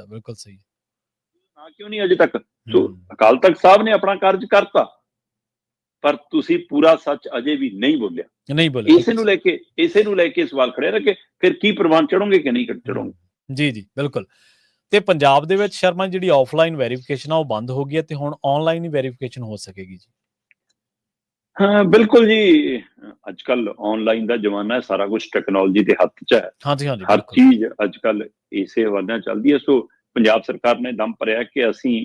ਬਿਲਕੁਲ ਸਹੀ। ਨਾ ਕਿਉਂ ਨਹੀਂ ਅਜੇ ਤੱਕ? ਸੋ ਅਕਾਲ ਤਖਤ ਸਾਹਿਬ ਨੇ ਆਪਣਾ ਕਾਰਜ ਕਰਤਾ, ਪਰ ਤੁਸੀਂ ਪੂਰਾ ਸੱਚ ਅਜੇ ਵੀ ਨਹੀਂ ਬੋਲਿਆ। ਇਸੇ ਨੂੰ ਲੈ ਕੇ ਸਵਾਲ ਖੜੇ ਨੇ ਕਿ ਫਿਰ ਕੀ ਪ੍ਰਵਾਨ ਚੜੋਗੇ ਕਿ ਨਹੀਂ ਚੜੋਗੇ? ਜੀ, ਬਿਲਕੁਲ। ਤੇ ਪੰਜਾਬ ਦੇ ਵਿੱਚ ਸ਼ਰਮਾ ਜਿਹੜੀ ਆਫਲਾਈਨ ਵੈਰੀਫਿਕੇਸ਼ਨ ਆ ਉਹ ਬੰਦ ਹੋ ਗਈ ਹੈ ਤੇ ਹੁਣ ਆਨਲਾਈਨ ਹੀ ਵੈਰੀਫਿਕੇਸ਼ਨ ਹੋ ਸਕੇਗੀ ਜੀ। ਹਾਂ, ਬਿਲਕੁਲ ਜੀ। ਅੱਜ ਕੱਲ ਆਨਲਾਈਨ ਦਾ ਜ਼ਮਾਨਾ ਹੈ, ਸਾਰਾ ਕੁਝ ਟੈਕਨੋਲੋਜੀ ਦੇ ਹੱਥ 'ਚ ਹੈ। ਹਰ ਚੀਜ਼ ਅੱਜ ਕੱਲ ਇਸੇ ਹਵਾਲੇ ਚੱਲਦੀ ਹੈ। ਸੋ ਪੰਜਾਬ ਸਰਕਾਰ ਨੇ ਦਮ ਭਰਿਆ ਕਿ ਅਸੀਂ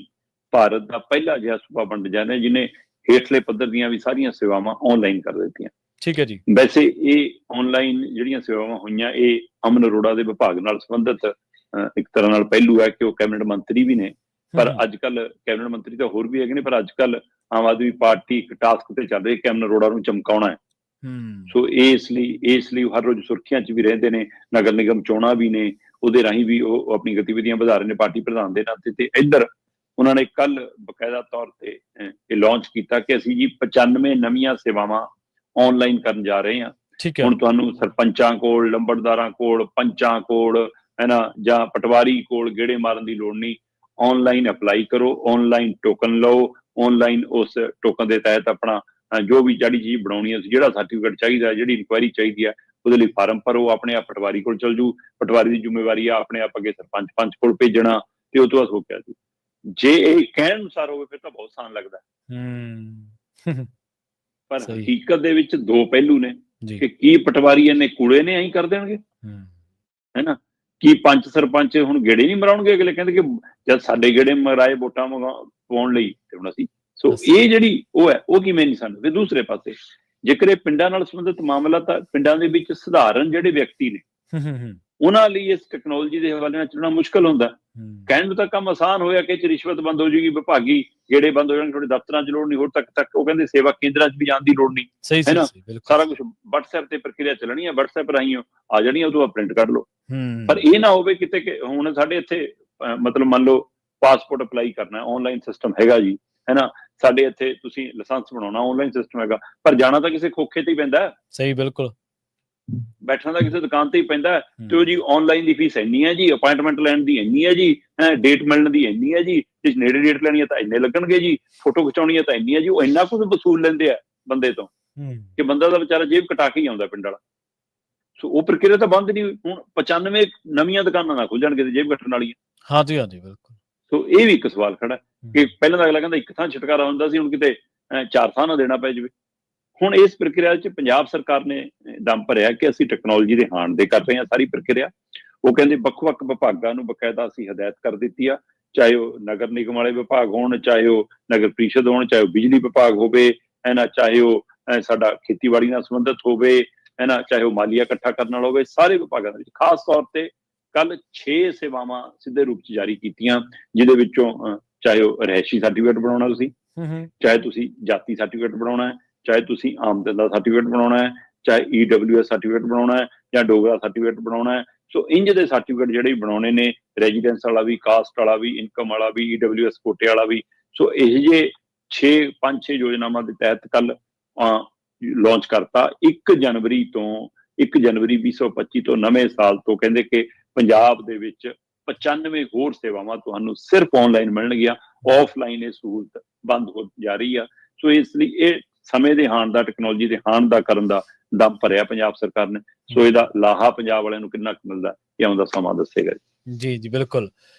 ਭਾਰਤ ਦਾ ਪਹਿਲਾ ਅਜਿਹਾ ਸੂਬਾ ਬਣ ਜਾਂਦੇ ਜਿਹਨੇ ਹੇਠਲੇ ਪੱਧਰ ਦੀਆਂ ਵੀ ਸਾਰੀਆਂ ਸੇਵਾਵਾਂ ਆਨਲਾਈਨ ਕਰ ਦਿੱਤੀਆਂ। ਠੀਕ ਹੈ ਜੀ। ਵੈਸੇ ਇਹ ਆਨਲਾਈਨ ਜਿਹੜੀਆਂ ਸੇਵਾਵਾਂ ਹੋਈਆਂ, ਇਹ ਅਮਨ ਅਰੋੜਾ ਦੇ ਵਿਭਾਗ ਨਾਲ ਸੰਬੰਧਿਤ ਇੱਕ ਤਰ੍ਹਾਂ ਨਾਲ ਪਹਿਲੂ ਹੈ ਕਿ ਉਹ ਕੈਬਨਿਟ ਮੰਤਰੀ ਵੀ ਨੇ, ਪਰ ਅੱਜ ਕੱਲ ਕੈਬਨਿਟ ਮੰਤਰੀ ਤਾਂ ਹੋਰ ਵੀ ਹੈਗੇ ਨੇ, ਪਰ ਅੱਜ ਕੱਲ ਆਮ ਆਦਮੀ ਪਾਰਟੀ ਇੱਕ ਟਾਸਕ ਤੇ ਚੱਲ ਰਹੀ ਕਿ ਅਮਨ ਅਰੋੜਾ ਨੂੰ ਚਮਕਾਉਣਾ ਹੈ। ਸੋ ਇਸ ਲਈ ਹਰ ਰੋਜ਼ ਸੁਰਖੀਆਂ 'ਚ ਵੀ ਰਹਿੰਦੇ ਨੇ। ਨਗਰ ਨਿਗਮ ਚੋਣਾਂ ਵੀ ਨੇ, ਉਹਦੇ ਰਾਹੀਂ ਵੀ ਉਹ ਆਪਣੀ ਗਤੀਵਿਧੀਆਂ ਵਧਾ ਰਹੇ ਨੇ ਪਾਰਟੀ ਪ੍ਰਧਾਨ ਦੇ ਨਾਤੇ। ਤੇ ਇੱਧਰ ਉਹਨਾਂ ਨੇ ਕੱਲ ਬਕਾਇਦਾ ਤੌਰ ਤੇ ਇਹ ਲਾਂਚ ਕੀਤਾ ਕਿ ਅਸੀਂ ਜੀ 95 ਨਵੀਆਂ ਸੇਵਾਵਾਂ ਆਨਲਾਈਨ ਕਰਨ ਜਾ ਰਹੇ ਹਾਂ। ਹੁਣ ਤੁਹਾਨੂੰ ਸਰਪੰਚਾਂ ਕੋਲ, ਲੰਬੜਦਾਰਾਂ ਕੋਲ, ਪੰਚਾਂ ਕੋਲ, ਹੈ ਨਾ, ਜਾਂ ਪਟਵਾਰੀ ਕੋਲ ਗੇੜੇ ਮਾਰਨ ਦੀ ਲੋੜ ਨਹੀਂ। ਆਨਲਾਈਨ ਅਪਲਾਈ ਕਰੋ, ਆਨਲਾਈਨ ਟੋਕਨ ਲਓ, ਆਨਲਾਈਨ ਉਸ ਟੋਕਨ ਦੇ ਤਹਿਤ ਆਪਣਾ ਜੋ ਵੀ ਜਿਹੜੀ ਚੀਜ਼ ਬਣਾਉਣੀ ਹੈ, ਜਿਹੜਾ ਸਰਟੀਫਿਕੇਟ ਚਾਹੀਦਾ, ਜਿਹੜੀ ਇਨਕੁਆਇਰੀ ਚਾਹੀਦੀ ਹੈ, ਉਹਦੇ ਲਈ ਫਾਰਮ ਭਰੋ, ਆਪਣੇ ਆਪ ਪਟਵਾਰੀ ਕੋਲ ਚਲ ਜੂ। ਪਟਵਾਰੀ ਦੀ ਜ਼ਿੰਮੇਵਾਰੀ ਆ ਆਪਣੇ ਆਪ ਅੱਗੇ ਸਰਪੰਚ ਕੋਲ ਭੇਜਣਾ, ਤੇ ਉਹ ਤੋਂ ਬਾਅਦ ਹੋ ਗਿਆ ਸੀ। ਜੇ ਇਹ ਕਹਿਣ ਅਨੁਸਾਰ ਹੋਵੇ ਫਿਰ ਤਾਂ ਬਹੁਤ ਆਸਾਨ ਲੱਗਦਾ, ਪਰ ਹਕੀਕਤ ਦੇ ਵਿੱਚ ਦੋ ਪਹਿਲੂ ਨੇ ਕਿ ਕੀ ਪਟਵਾਰੀ ਇੰਨੇ ਕੂੜੇ ਨੇ ਐਂ ਕਰ ਦੇਣਗੇ, ਹੈਨਾ, ਕੀ ਪੰਚ ਸਰਪੰਚ ਹੁਣ ਗੇੜੇ ਨਹੀਂ ਮਰਾਉਣਗੇ, ਅਗਲੇ ਕਹਿੰਦੇ ਕਿ ਜਦ ਸਾਡੇ ਗੇੜੇ ਮਰਾਏ ਵੋਟਾਂ ਪਾਉਣ ਲਈ ਤੇ ਹੁਣ ਅਸੀਂ, ਸੋ ਇਹ ਜਿਹੜੀ ਉਹ ਹੈ ਉਹ ਕਿਵੇਂ ਨਹੀਂ ਸਾਨੂੰ। ਤੇ ਦੂਸਰੇ ਪਾਸੇ ਜੇਕਰ ਇਹ ਪਿੰਡਾਂ ਨਾਲ ਸੰਬੰਧਿਤ ਮਾਮਲਾ, ਤਾਂ ਪਿੰਡਾਂ ਦੇ ਵਿੱਚ ਸਧਾਰਨ ਜਿਹੜੇ ਵਿਅਕਤੀ ਨੇ ਉਹਨਾਂ ਲਈ ਇਸ ਟੈਕਨੋਲੋਜੀ ਦੇ ਹਵਾਲੇ ਨਾਲ ਚੱਲਣਾ ਮੁਸ਼ਕਲ ਹੁੰਦਾ। ਕਹਿਣ ਨੂੰ ਤਾਂ ਕੰਮ ਆਸਾਨ ਹੋਇਆ ਕਿ ਰਿਸ਼ਵਤ ਬੰਦ ਹੋ ਜਾਏਗੀ, ਵਿਭਾਗੀ ਗੇੜੇ ਬੰਦ ਹੋ ਜਾਣਗੇ, ਤੁਹਾਡੇ ਦਫ਼ਤਰਾਂ 'ਚ ਲੋੜ ਨਹੀਂ, ਹੋਰ ਤੱਕ ਉਹ ਕਹਿੰਦੇ ਸੇਵਾ ਕੇਂਦਰਾਂ 'ਚ ਵੀ ਜਾਣ ਦੀ ਲੋੜ ਨਹੀਂ, ਹੈ ਨਾ, ਸਾਰਾ ਕੁਝ WhatsApp ਤੇ ਪ੍ਰਕਿਰਿਆ ਚੱਲਣੀ ਹੈ, WhatsApp ਰਾਹੀਂ ਆ ਜਾਣੀ, ਉਹ ਤੋਂ ਪ੍ਰਿੰਟ ਕੱਢ ਲਓ। ਪਰ ਇਹ ਨਾ ਹੋਵੇ ਕਿਤੇ ਕਿ ਹੁਣ ਸਾਡੇ ਇੱਥੇ ਮਤਲਬ ਮੰਨ ਲਓ ਪਾਸਪੋਰਟ ਅਪਲਾਈ ਕਰਨਾ ਆਨਲਾਈਨ ਸਿਸਟਮ ਹੈਗਾ ਜੀ, ਹੈ ਨਾ, ਸਾਡੇ ਇੱਥੇ ਤੁਸੀਂ ਲਾਇਸੈਂਸ ਬਣਾਉਣਾ ਆਨਲਾਈਨ ਸਿਸਟਮ ਹੈਗਾ, ਪਰ ਜਾਣਾ ਤਾਂ ਕਿਸੇ ਖੋਖੇ ਤੇ ਹੀ ਪੈਂਦਾ। ਸਹੀ, ਬਿਲਕੁਲ, ਬੈਠਣਾ ਤਾਂ ਕਿਸੇ ਦੁਕਾਨ ਤੇ ਹੀ ਪੈਂਦਾ, ਤੇ ਉਹ ਜੀ ਆਨਲਾਈਨ ਦੀ ਫੀਸ ਇੰਨੀ ਹੈ ਜੀ, ਅਪਾਇੰਟਮੈਂਟ ਲੈਣ ਦੀ ਇੰਨੀ ਹੈ ਜੀ, ਡੇਟ ਮਿਲਣ ਦੀ ਇੰਨੀ ਹੈ ਜੀ, ਜੇ ਨੇੜੇ ਡੇਟ ਲੈਣੀ ਹੈ ਤਾਂ ਇੰਨੇ ਲੱਗਣਗੇ ਜੀ, ਫੋਟੋ ਖਿਚਾਉਣੀ ਹੈ ਤਾਂ ਇੰਨੀ ਹੈ ਜੀ, ਉਹ ਇੰਨਾ ਕੁਝ ਵਸੂਲ ਲੈਂਦੇ ਆ ਬੰਦੇ ਤੋਂ ਕਿ ਬੰਦਾ ਦਾ ਵਿਚਾਰਾ ਜੇਬ ਕਟਾ ਕੇ ਹੀ ਆਉਂਦਾ ਪਿੰਡ ਵਾਲਾ। ਸੋ ਉਹ ਪ੍ਰਕਿਰਿਆ ਤਾਂ ਬੰਦ ਨਹੀਂ ਹੋਈ, ਹੁਣ 95 ਨਵੀਆਂ ਦੁਕਾਨਾਂ ਨਾ ਖੁੱਲ ਜਾਣਗੇ ਜੇਬ ਕੱਟਣ ਵਾਲੀਆਂ। ਹਾਂਜੀ ਹਾਂਜੀ, ਬਿਲਕੁਲ। ਸੋ ਇਹ ਵੀ ਇੱਕ ਸਵਾਲ ਖੜਾ ਕਿ ਪਹਿਲਾਂ ਤਾਂ ਅਗਲਾ ਕਹਿੰਦਾ ਇੱਕ ਥਾਂ ਛੁਟਕਾਰਾ ਹੁੰਦਾ ਸੀ, ਹੁਣ ਕਿਤੇ 4 ਥਾਂ ਨਾ ਦੇਣਾ ਪੈ ਜਾਵੇ। ਹੁਣ ਇਸ ਪ੍ਰਕਿਰਿਆ 'ਚ ਪੰਜਾਬ ਸਰਕਾਰ ਨੇ ਦਮ ਭਰਿਆ ਕਿ ਅਸੀਂ ਟੈਕਨੋਲੋਜੀ ਦੇ ਹਾਣ ਦੇ ਕਰ ਰਹੇ ਹਾਂ ਸਾਰੀ ਪ੍ਰਕਿਰਿਆ। ਉਹ ਕਹਿੰਦੇ ਵੱਖ-ਵੱਖ ਵਿਭਾਗਾਂ ਨੂੰ ਬਕਾਇਦਾ ਅਸੀਂ ਹਦਾਇਤ ਕਰ ਦਿੱਤੀ ਆ, ਚਾਹੇ ਉਹ ਨਗਰ ਨਿਗਮ ਵਾਲੇ ਵਿਭਾਗ ਹੋਣ, ਚਾਹੇ ਉਹ ਨਗਰ ਪ੍ਰੀਸ਼ਦ ਹੋਣ, ਚਾਹੇ ਉਹ ਬਿਜਲੀ ਵਿਭਾਗ ਹੋਵੇ, ਹੈ ਨਾ, ਚਾਹੇ ਉਹ ਸਾਡਾ ਖੇਤੀਬਾੜੀ ਨਾਲ ਸੰਬੰਧਿਤ ਹੋਵੇ, ਹੈ ਨਾ, ਚਾਹੇ ਉਹ ਮਾਲੀਆ ਇਕੱਠਾ ਕਰਨ ਵਾਲਾ ਹੋਵੇ, ਸਾਰੇ ਵਿਭਾਗਾਂ ਦੇ ਵਿੱਚ ਖਾਸ ਤੌਰ ਤੇ ਕੱਲ 6 ਸੇਵਾਵਾਂ ਸਿੱਧੇ ਰੂਪ 'ਚ ਜਾਰੀ ਕੀਤੀਆਂ, ਜਿਹਦੇ ਵਿੱਚੋਂ ਚਾਹੇ ਉਹ ਰਿਹਾਇਸ਼ੀ ਸਰਟੀਫਿਕੇਟ ਬਣਾਉਣਾ ਤੁਸੀਂ, ਚਾਹੇ ਤੁਸੀਂ ਜਾਤੀ ਸਰਟੀਫਿਕੇਟ ਬਣਾਉਣਾ ਹੈ, ਚਾਹੇ ਤੁਸੀਂ ਆਮਦਨ ਦਾ ਸਰਟੀਫਿਕੇਟ ਬਣਾਉਣਾ ਹੈ, ਚਾਹੇ EWS ਸਰਟੀਫਿਕੇਟ ਬਣਾਉਣਾ ਹੈ, ਜਾਂ ਡੋਗਰਾ ਸਰਟੀਫਿਕੇਟ ਬਣਾਉਣਾ ਹੈ। ਸੋ ਇੰਜ ਦੇ ਸਰਟੀਫਿਕੇਟ ਜਿਹੜੇ ਬਣਾਉਣੇ ਨੇ, ਰੈਜ਼ੀਡੈਂਸ ਵਾਲਾ ਵੀ, ਕਾਸਟ ਵਾਲਾ ਵੀ, ਇਨਕਮ ਵਾਲਾ ਵੀ, EWS ਕੋਟੇ ਵਾਲਾ ਵੀ। ਸੋ ਇਹ ਜਿਹੇ 5-6 ਯੋਜਨਾਵਾਂ ਦੇ ਤਹਿਤ ਕੱਲ ਲਾਂਚ ਕਰਤਾ। 1 ਜਨਵਰੀ 2025 ਤੋਂ ਨਵੇਂ ਸਾਲ ਤੋਂ ਕਹਿੰਦੇ ਕਿ ਪੰਜਾਬ ਦੇ ਵਿੱਚ 95 ਹੋਰ ਸੇਵਾਵਾਂ ਤੁਹਾਨੂੰ ਸਿਰਫ ਆਨਲਾਈਨ ਮਿਲਣਗੀਆਂ, ਆਫਲਾਈਨ ਇਹ ਸਹੂਲਤ ਬੰਦ ਹੋ ਜਾ ਰਹੀ ਆ। ਸੋ ਇਸ ਲਈ ਇਹ ਸਮੇਂ ਦੇ ਹਾਣ ਦਾ, ਟੈਕਨੋਲੋਜੀ ਦੇ ਹਾਣ ਦਾ ਕਰਨ ਦਾ ਦਮ ਭਰਿਆ ਪੰਜਾਬ ਸਰਕਾਰ ਨੇ। ਸੋ ਇਹਦਾ ਲਾਹਾ ਪੰਜਾਬ ਵਾਲਿਆਂ ਨੂੰ ਕਿੰਨਾ ਕੁ ਮਿਲਦਾ, ਇਹ ਆਉਂਦਾ ਸਮਾਂ ਦੱਸੇਗਾ ਜੀ। ਜੀ ਬਿਲਕੁਲ।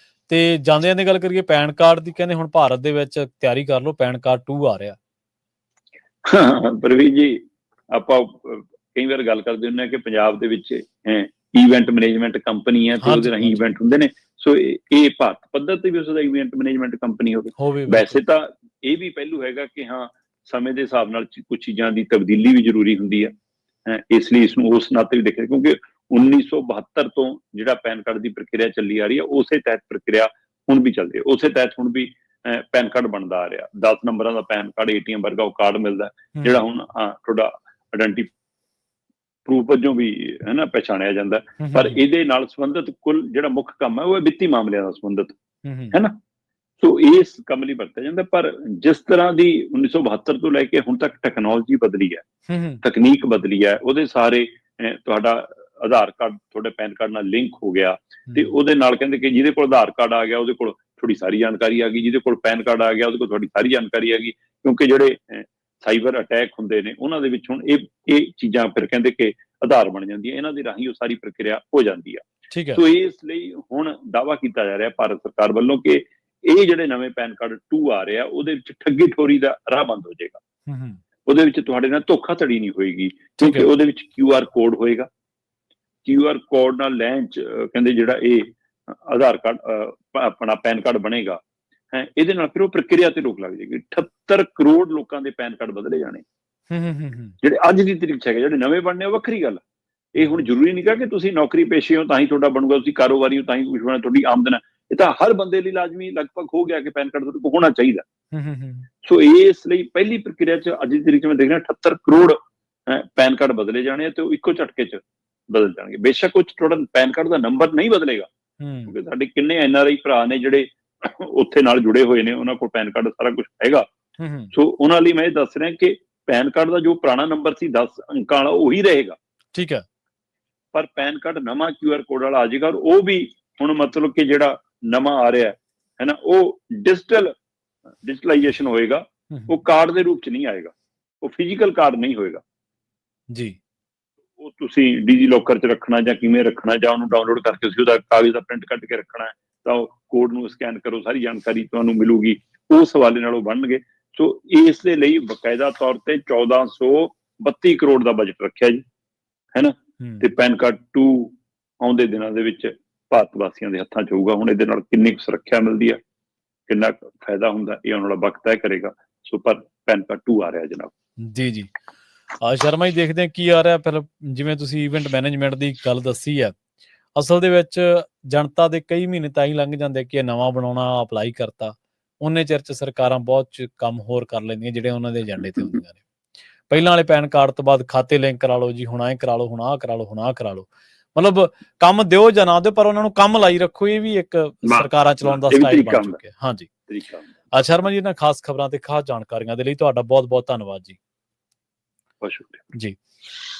ਤੇ ਜਾਂਦਿਆਂ ਦੀ ਗੱਲ ਕਰੀਏ ਪੈਨ ਕਾਰਡ ਦੀ, ਕਹਿੰਦੇ ਹੁਣ ਭਾਰਤ ਦੇ ਵਿੱਚ ਤਿਆਰੀ ਕਰ ਲਓ, ਪੈਨ ਕਾਰਡ 2 ਆ ਰਿਹਾ। ਪ੍ਰਵੀਨ ਜੀ, ਆਪਾਂ ਕਈ ਵਾਰ ਗੱਲ ਕਰਦੇ ਹੁੰਦੇ ਹਾਂ ਕਿ ਪੰਜਾਬ ਦੇ ਵਿੱਚ ਈਵੈਂਟ ਮੈਨੇਜਮੈਂਟ ਕੰਪਨੀ ਹੈ ਤੇ ਉਹਦੇ ਰਾਹੀਂ ਇਵੈਂਟ ਹੁੰਦੇ ਨੇ। ਸੋ ਇਹ ਭਾਰਤ ਪੱਧਰ ਤੇ ਵੀ ਉਸਦਾ ਈਵੈਂਟ ਮੈਨੇਜਮੈਂਟ ਕੰਪਨੀ ਹੋਵੇ। ਵੈਸੇ ਤਾਂ ਇਹ ਵੀ ਪਹਿਲੂ ਹੈਗਾ ਕਿ ਹਾਂ, ਸਮੇਂ ਦੇ ਹਿਸਾਬ ਨਾਲ ਕੁਝ ਚੀਜ਼ਾਂ ਦੀ ਤਬਦੀਲੀ ਵੀ ਜ਼ਰੂਰੀ ਹੁੰਦੀ ਹੈ, ਇਸ ਲਈ ਇਸਨੂੰ ਉਸ ਨਾਤੇ ਵੀ ਦੇਖਿਆ, ਕਿਉਂਕਿ 1972 ਤੋਂ ਜਿਹੜਾ ਪੈਨ ਕਾਰਡ ਦੀ ਪ੍ਰਕਿਰਿਆ ਚੱਲੀ ਆ ਰਹੀ ਹੈ, ਉਸੇ ਤਹਿਤ ਪ੍ਰਕਿਰਿਆ ਹੁਣ ਵੀ ਚੱਲ ਰਹੀ ਹੈ, ਉਸੇ ਤਹਿਤ ਹੁਣ ਵੀ ਪੈਨ ਕਾਰਡ ਬਣਦਾ ਆ ਰਿਹਾ। 10 ਨੰਬਰਾਂ ਦਾ ਪੈਨ ਕਾਰਡ, ATM ਵਰਗਾ ਉਹ ਕਾਰਡ ਮਿਲਦਾ, ਜਿਹੜਾ ਹੁਣ ਤੁਹਾਡਾ ਆਇਡੈਂਟੀ ਪ੍ਰੂਫ ਵਜੋਂ ਵੀ ਹੈ ਨਾ ਪਛਾਣਿਆ ਜਾਂਦਾ। ਪਰ ਇਹਦੇ ਨਾਲ ਸੰਬੰਧਿਤ ਕੁੱਲ ਜਿਹੜਾ ਮੁੱਖ ਕੰਮ ਹੈ ਉਹ ਵਿੱਤੀ ਮਾਮਲਿਆਂ ਨਾਲ ਸੰਬੰਧਿਤ ਹੈ ਨਾ। ਸੋ ਇਸ ਕੰਮ ਲਈ ਵਰਤਿਆ ਜਾਂਦਾ। ਪਰ ਜਿਸ ਤਰ੍ਹਾਂ ਦੀ 1972 ਤੋਂ ਲੈ ਕੇ ਹੁਣ ਤੱਕ ਟੈਕਨੋਲੋਜੀ ਬਦਲੀ ਹੈ, ਤਕਨੀਕ ਬਦਲੀ ਹੈ, ਉਹਦੇ ਸਾਰੇ ਤੁਹਾਡਾ ਆਧਾਰ ਕਾਰਡ ਤੁਹਾਡੇ ਪੈਨ ਕਾਰਡ ਨਾਲ ਲਿੰਕ ਹੋ ਗਿਆ, ਤੇ ਉਹਦੇ ਨਾਲ ਕਹਿੰਦੇ ਕਿ ਜਿਹਦੇ ਕੋਲ ਆਧਾਰ ਕਾਰਡ ਆ ਗਿਆ ਉਹਦੇ ਕੋਲ ਥੋੜੀ ਸਾਰੀ ਜਾਣਕਾਰੀ ਆ ਗਈ, ਜਿਹਦੇ ਕੋਲ ਪੈਨ ਕਾਰਡ ਆ ਗਿਆ ਉਹਦੇ ਕੋਲ ਤੁਹਾਡੀ ਸਾਰੀ ਜਾਣਕਾਰੀ ਆ ਗਈ। ਕਿਉਂਕਿ ਜਿਹੜੇ ਸਾਈਬਰ ਅਟੈਕ ਹੁੰਦੇ ਨੇ ਉਹਨਾਂ ਦੇ ਵਿੱਚ ਹੁਣ ਇਹ ਚੀਜ਼ਾਂ ਫਿਰ ਕਹਿੰਦੇ ਕਿ ਆਧਾਰ ਬਣ ਜਾਂਦੀਆਂ, ਇਹਨਾਂ ਦੇ ਰਾਹੀਂ ਉਹ ਸਾਰੀ ਪ੍ਰਕਿਰਿਆ ਹੋ ਜਾਂਦੀ ਆ। ਸੋ ਇਸ ਲਈ ਹੁਣ ਦਾਅਵਾ ਕੀਤਾ ਜਾ ਰਿਹਾ ਭਾਰਤ ਸਰਕਾਰ ਵੱਲੋਂ ਕਿ ਇਹ ਜਿਹੜੇ ਨਵੇਂ ਪੈਨ ਕਾਰਡ 2 ਆ ਰਿਹਾ, ਉਹਦੇ ਵਿੱਚ ਠੱਗੀ ਠੋਰੀ ਦਾ ਰਾਹ ਬੰਦ ਹੋ ਜਾਏਗਾ। ਉਹਦੇ ਵਿੱਚ ਤੁਹਾਡੇ ਨਾਲ ਧੋਖਾਧੜੀ ਨਹੀਂ ਹੋਏਗੀ, ਕਿਉਂਕਿ ਉਹਦੇ ਵਿੱਚ QR ਕੋਡ ਹੋਏਗਾ। QR ਕੋਡ ਨਾਲ ਲੈਣ ਚ ਕਹਿੰਦੇ ਜਿਹੜਾ ਇਹ ਆਧਾਰ ਕਾਰਡ ਆਪਣਾ ਪੈਨ ਕਾਰਡ ਬਣੇਗਾ, ਇਹਦੇ ਨਾਲ ਫਿਰ ਉਹ ਪ੍ਰਕਿਰਿਆ ਤੇ ਰੋਕ ਲੱਗ ਜਾਏਗੀ। 78 ਕਰੋੜ ਲੋਕਾਂ ਦੇ ਪੈਨ ਕਾਰਡ ਬਦਲੇ ਜਾਣੇ, ਜਿਹੜੇ ਅੱਜ ਦੀ ਤਰੀਕ ਚ ਹੈਗੇ। ਜਿਹੜੇ ਨਵੇਂ ਬਣਨੇ ਉਹ ਵੱਖਰੀ ਗੱਲ। ਇਹ ਹੁਣ ਜ਼ਰੂਰੀ ਨਹੀਂ ਕਿ ਤੁਸੀਂ ਨੌਕਰੀ ਪੇਸ਼ੇ ਹੋ ਤਾਂ ਹੀ ਤੁਹਾਡਾ ਬਣੂਗਾ, ਤੁਸੀਂ ਕਾਰੋਬਾਰੀ ਹੋ ਤਾਂ ਹੀ ਕੁਝ ਹੋਣਾ, ਤੁਹਾਡੀ ਆਮਦਨ ਹੈ। ਇਹ ਤਾਂ ਹਰ ਬੰਦੇ ਲਈ ਲਾਜ਼ਮੀ ਲਗਭਗ ਹੋ ਗਿਆ ਕਿ ਪੈਨ ਕਾਰਡ ਤੁਹਾਡੇ ਕੋਲ ਹੋਣਾ ਚਾਹੀਦਾ। ਸੋ ਇਸ ਲਈ ਪਹਿਲੀ ਪ੍ਰਕਿਰਿਆ ਚ ਅੱਜ ਦੀ ਤਰੀਕ ਚ ਮੈਂ ਦੇਖ ਰਿਹਾ 78 ਕਰੋੜ ਪੈਨ ਕਾਰਡ ਬਦਲੇ ਜਾਣੇ, ਤੇ ਉਹ ਇੱਕੋ ਝਟਕੇ ਚ ਬਦਲ ਜਾਣਗੇ। ਬੇਸ਼ੱਕ ਉਹ ਤੁਹਾਡਾ ਪੈਨ ਕਾਰਡ ਦਾ ਨੰਬਰ ਨਹੀਂ ਬਦਲੇਗਾ, ਕਿਉਂਕਿ ਸਾਡੇ ਕਿੰਨੇ NRI ਭਰਾ ਨੇ ਜਿਹੜੇ ਉੱਥੇ ਨਾਲ ਜੁੜੇ ਹੋਏ ਨੇ, ਉਹਨਾਂ ਕੋਲ ਪੈਨ ਕਾਰਡ ਸਾਰਾ ਕੁਝ ਹੈਗਾ। ਸੋ ਉਹਨਾਂ ਲਈ ਮੈਂ ਇਹ ਦੱਸ ਰਿਹਾ ਕਿ ਪੈਨ ਕਾਰਡ ਦਾ ਜੋ ਪੁਰਾਣਾ ਨੰਬਰ ਸੀ 10 ਅੰਕਾਂ ਵਾਲਾ ਉਹੀ ਰਹੇਗਾ, ਠੀਕ ਹੈ, ਪਰ ਪੈਨ ਕਾਰਡ ਨਵਾਂ QR ਕੋਡ ਵਾਲਾ ਆ ਜਾਏਗਾ। ਉਹ ਵੀ ਹੁਣ ਮਤਲਬ ਕਿ ਜਿਹੜਾ ਨਵਾਂ ਆ ਰਿਹਾ ਹੈ ਨਾ, ਉਹ ਡਿਜੀਟਲਾਈਜੇਸ਼ਨ ਹੋਏਗਾ। ਉਹ ਕਾਰਡ ਦੇ ਰੂਪ ਚ ਨਹੀਂ ਆਏਗਾ, ਉਹ ਫਿਜ਼ੀਕਲ ਕਾਰਡ ਨਹੀਂ ਹੋਏਗਾ ਜੀ। ਉਹ ਤੁਸੀਂ ਡੀਜੀ ਲੋਕਰ ਚ ਰੱਖਣਾ ਜਾਂ ਕਿਵੇਂ ਰੱਖਣਾ, ਜਾਂ ਉਹਨੂੰ ਡਾਊਨਲੋਡ ਕਰਕੇ ਤੁਸੀਂ ਉਹਦਾ ਕਾਗਜ਼ ਦਾ ਪ੍ਰਿੰਟ ਕੱਢ ਕੇ ਰੱਖਣਾ, ਤਾਂ ਕੋਡ ਨੂੰ ਸਕੈਨ ਕਰੋ, ਸਾਰੀ ਜਾਣਕਾਰੀ ਤੁਹਾਨੂੰ ਮਿਲੂਗੀ, ਉਸ ਹਵਾਲੇ ਨਾਲ ਉਹ ਬਣਨਗੇ। ਸੋ ਇਸ ਦੇ ਲਈ ਬਕਾਇਦਾ ਤੌਰ ਤੇ 1432 ਕਰੋੜ ਦਾ ਬਜਟ ਰੱਖਿਆ ਜੀ, ਹੈ ਨਾ। ਤੇ ਪੈਨ ਕਾਰਡ 2 ਆਉਂਦੇ ਦਿਨਾਂ ਦੇ ਵਿੱਚ ਭਾਰਤ ਵਾਸੀਆਂ ਦੇ ਹੱਥਾਂ 'ਚ ਹੋਊਗਾ। ਹੁਣ ਇਹਦੇ ਨਾਲ ਕਿੰਨੀ ਕੁ ਸੁਰੱਖਿਆ ਮਿਲਦੀ ਆ, ਕਿੰਨਾ ਕੁ ਫਾਇਦਾ ਹੁੰਦਾ, ਇਹ ਆਉਣ ਵਾਲਾ ਵਕਤ ਤੈਅ ਕਰੇਗਾ। ਸੋ ਪਰ ਪੈਨ ਕਾਰਡ 2 ਆ ਰਿਹਾ ਜਨਾਬ। ਜੀ ਸ਼ਰਮਾ ਜੀ, ਦੇਖਦੇ ਹਾਂ ਕੀ ਆ ਰਿਹਾ। ਫਿਰ ਜਿਵੇਂ ਤੁਸੀਂ ਇਵੈਂਟ ਮੈਨੇਜਮੈਂਟ ਦੀ ਗੱਲ ਦੱਸੀ ਹੈ, ਅਸਲ ਦੇ ਵਿੱਚ ਜਨਤਾ ਦੇ ਕਈ ਮਹੀਨੇ ਤਾਂ ਹੀ ਲੰਘ ਜਾਂਦੇ ਕਿ ਇਹ ਨਵਾਂ ਬਣਾਉਣਾ, ਅਪਲਾਈ ਕਰਤਾ, ਉਹਨੇ ਚਿਰ 'ਚ ਸਰਕਾਰਾਂ ਬਹੁਤ ਕੰਮ ਹੋਰ ਕਰ ਲੈਂਦੀਆਂ ਜਿਹੜੇ ਉਹਨਾਂ ਦੇ ਏਜੰਡੇ ਤੇ ਹੁੰਦੀਆਂ ਨੇ। ਪਹਿਲਾਂ ਵਾਲੇ ਪੈਨ ਕਾਰਡ ਤੋਂ ਬਾਅਦ ਖਾਤੇ ਲਿੰਕ ਕਰਾ ਲਓ ਜੀ, ਹੁਣ ਆਹ ਕਰਾ ਲਓ, ਹੁਣ ਆਹ ਕਰਾ ਲਓ, ਹੁਣ ਆਹ ਕਰਾ ਲਓ। ਮਤਲਬ ਕੰਮ ਦਿਓ ਜਾਂ ਨਾ ਦਿਓ, ਪਰ ਉਹਨਾਂ ਨੂੰ ਕੰਮ ਲਾਈ ਰੱਖੋ। ਇਹ ਵੀ ਇੱਕ ਸਰਕਾਰਾਂ ਚਲਾਉਣ ਦਾ ਸਟਾਈਲ ਬਣ ਚੁੱਕਿਆ। ਹਾਂਜੀ ਸ਼ਰਮਾ ਜੀ, ਇਹਨਾਂ ਖਾਸ ਖਬਰਾਂ ਤੇ ਖਾਸ ਜਾਣਕਾਰੀਆਂ ਦੇ ਲਈ ਤੁਹਾਡਾ ਬਹੁਤ ਬਹੁਤ ਧੰਨਵਾਦ ਜੀ। ਜੀ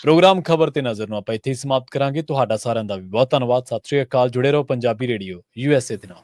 ਪ੍ਰੋਗਰਾਮ ਖਬਰ ਤੇ ਨਜ਼ਰ ਨੂੰ ਆਪਾਂ ਇੱਥੇ ਹੀ ਸਮਾਪਤ ਕਰਾਂਗੇ। ਤੁਹਾਡਾ ਸਾਰਿਆਂ ਦਾ ਵੀ ਬਹੁਤ ਧੰਨਵਾਦ। ਸਤਿ ਸ਼੍ਰੀ ਅਕਾਲ। ਜੁੜੇ ਰਹੋ ਪੰਜਾਬੀ ਰੇਡੀਓ USA ਦੇ ਨਾਲ।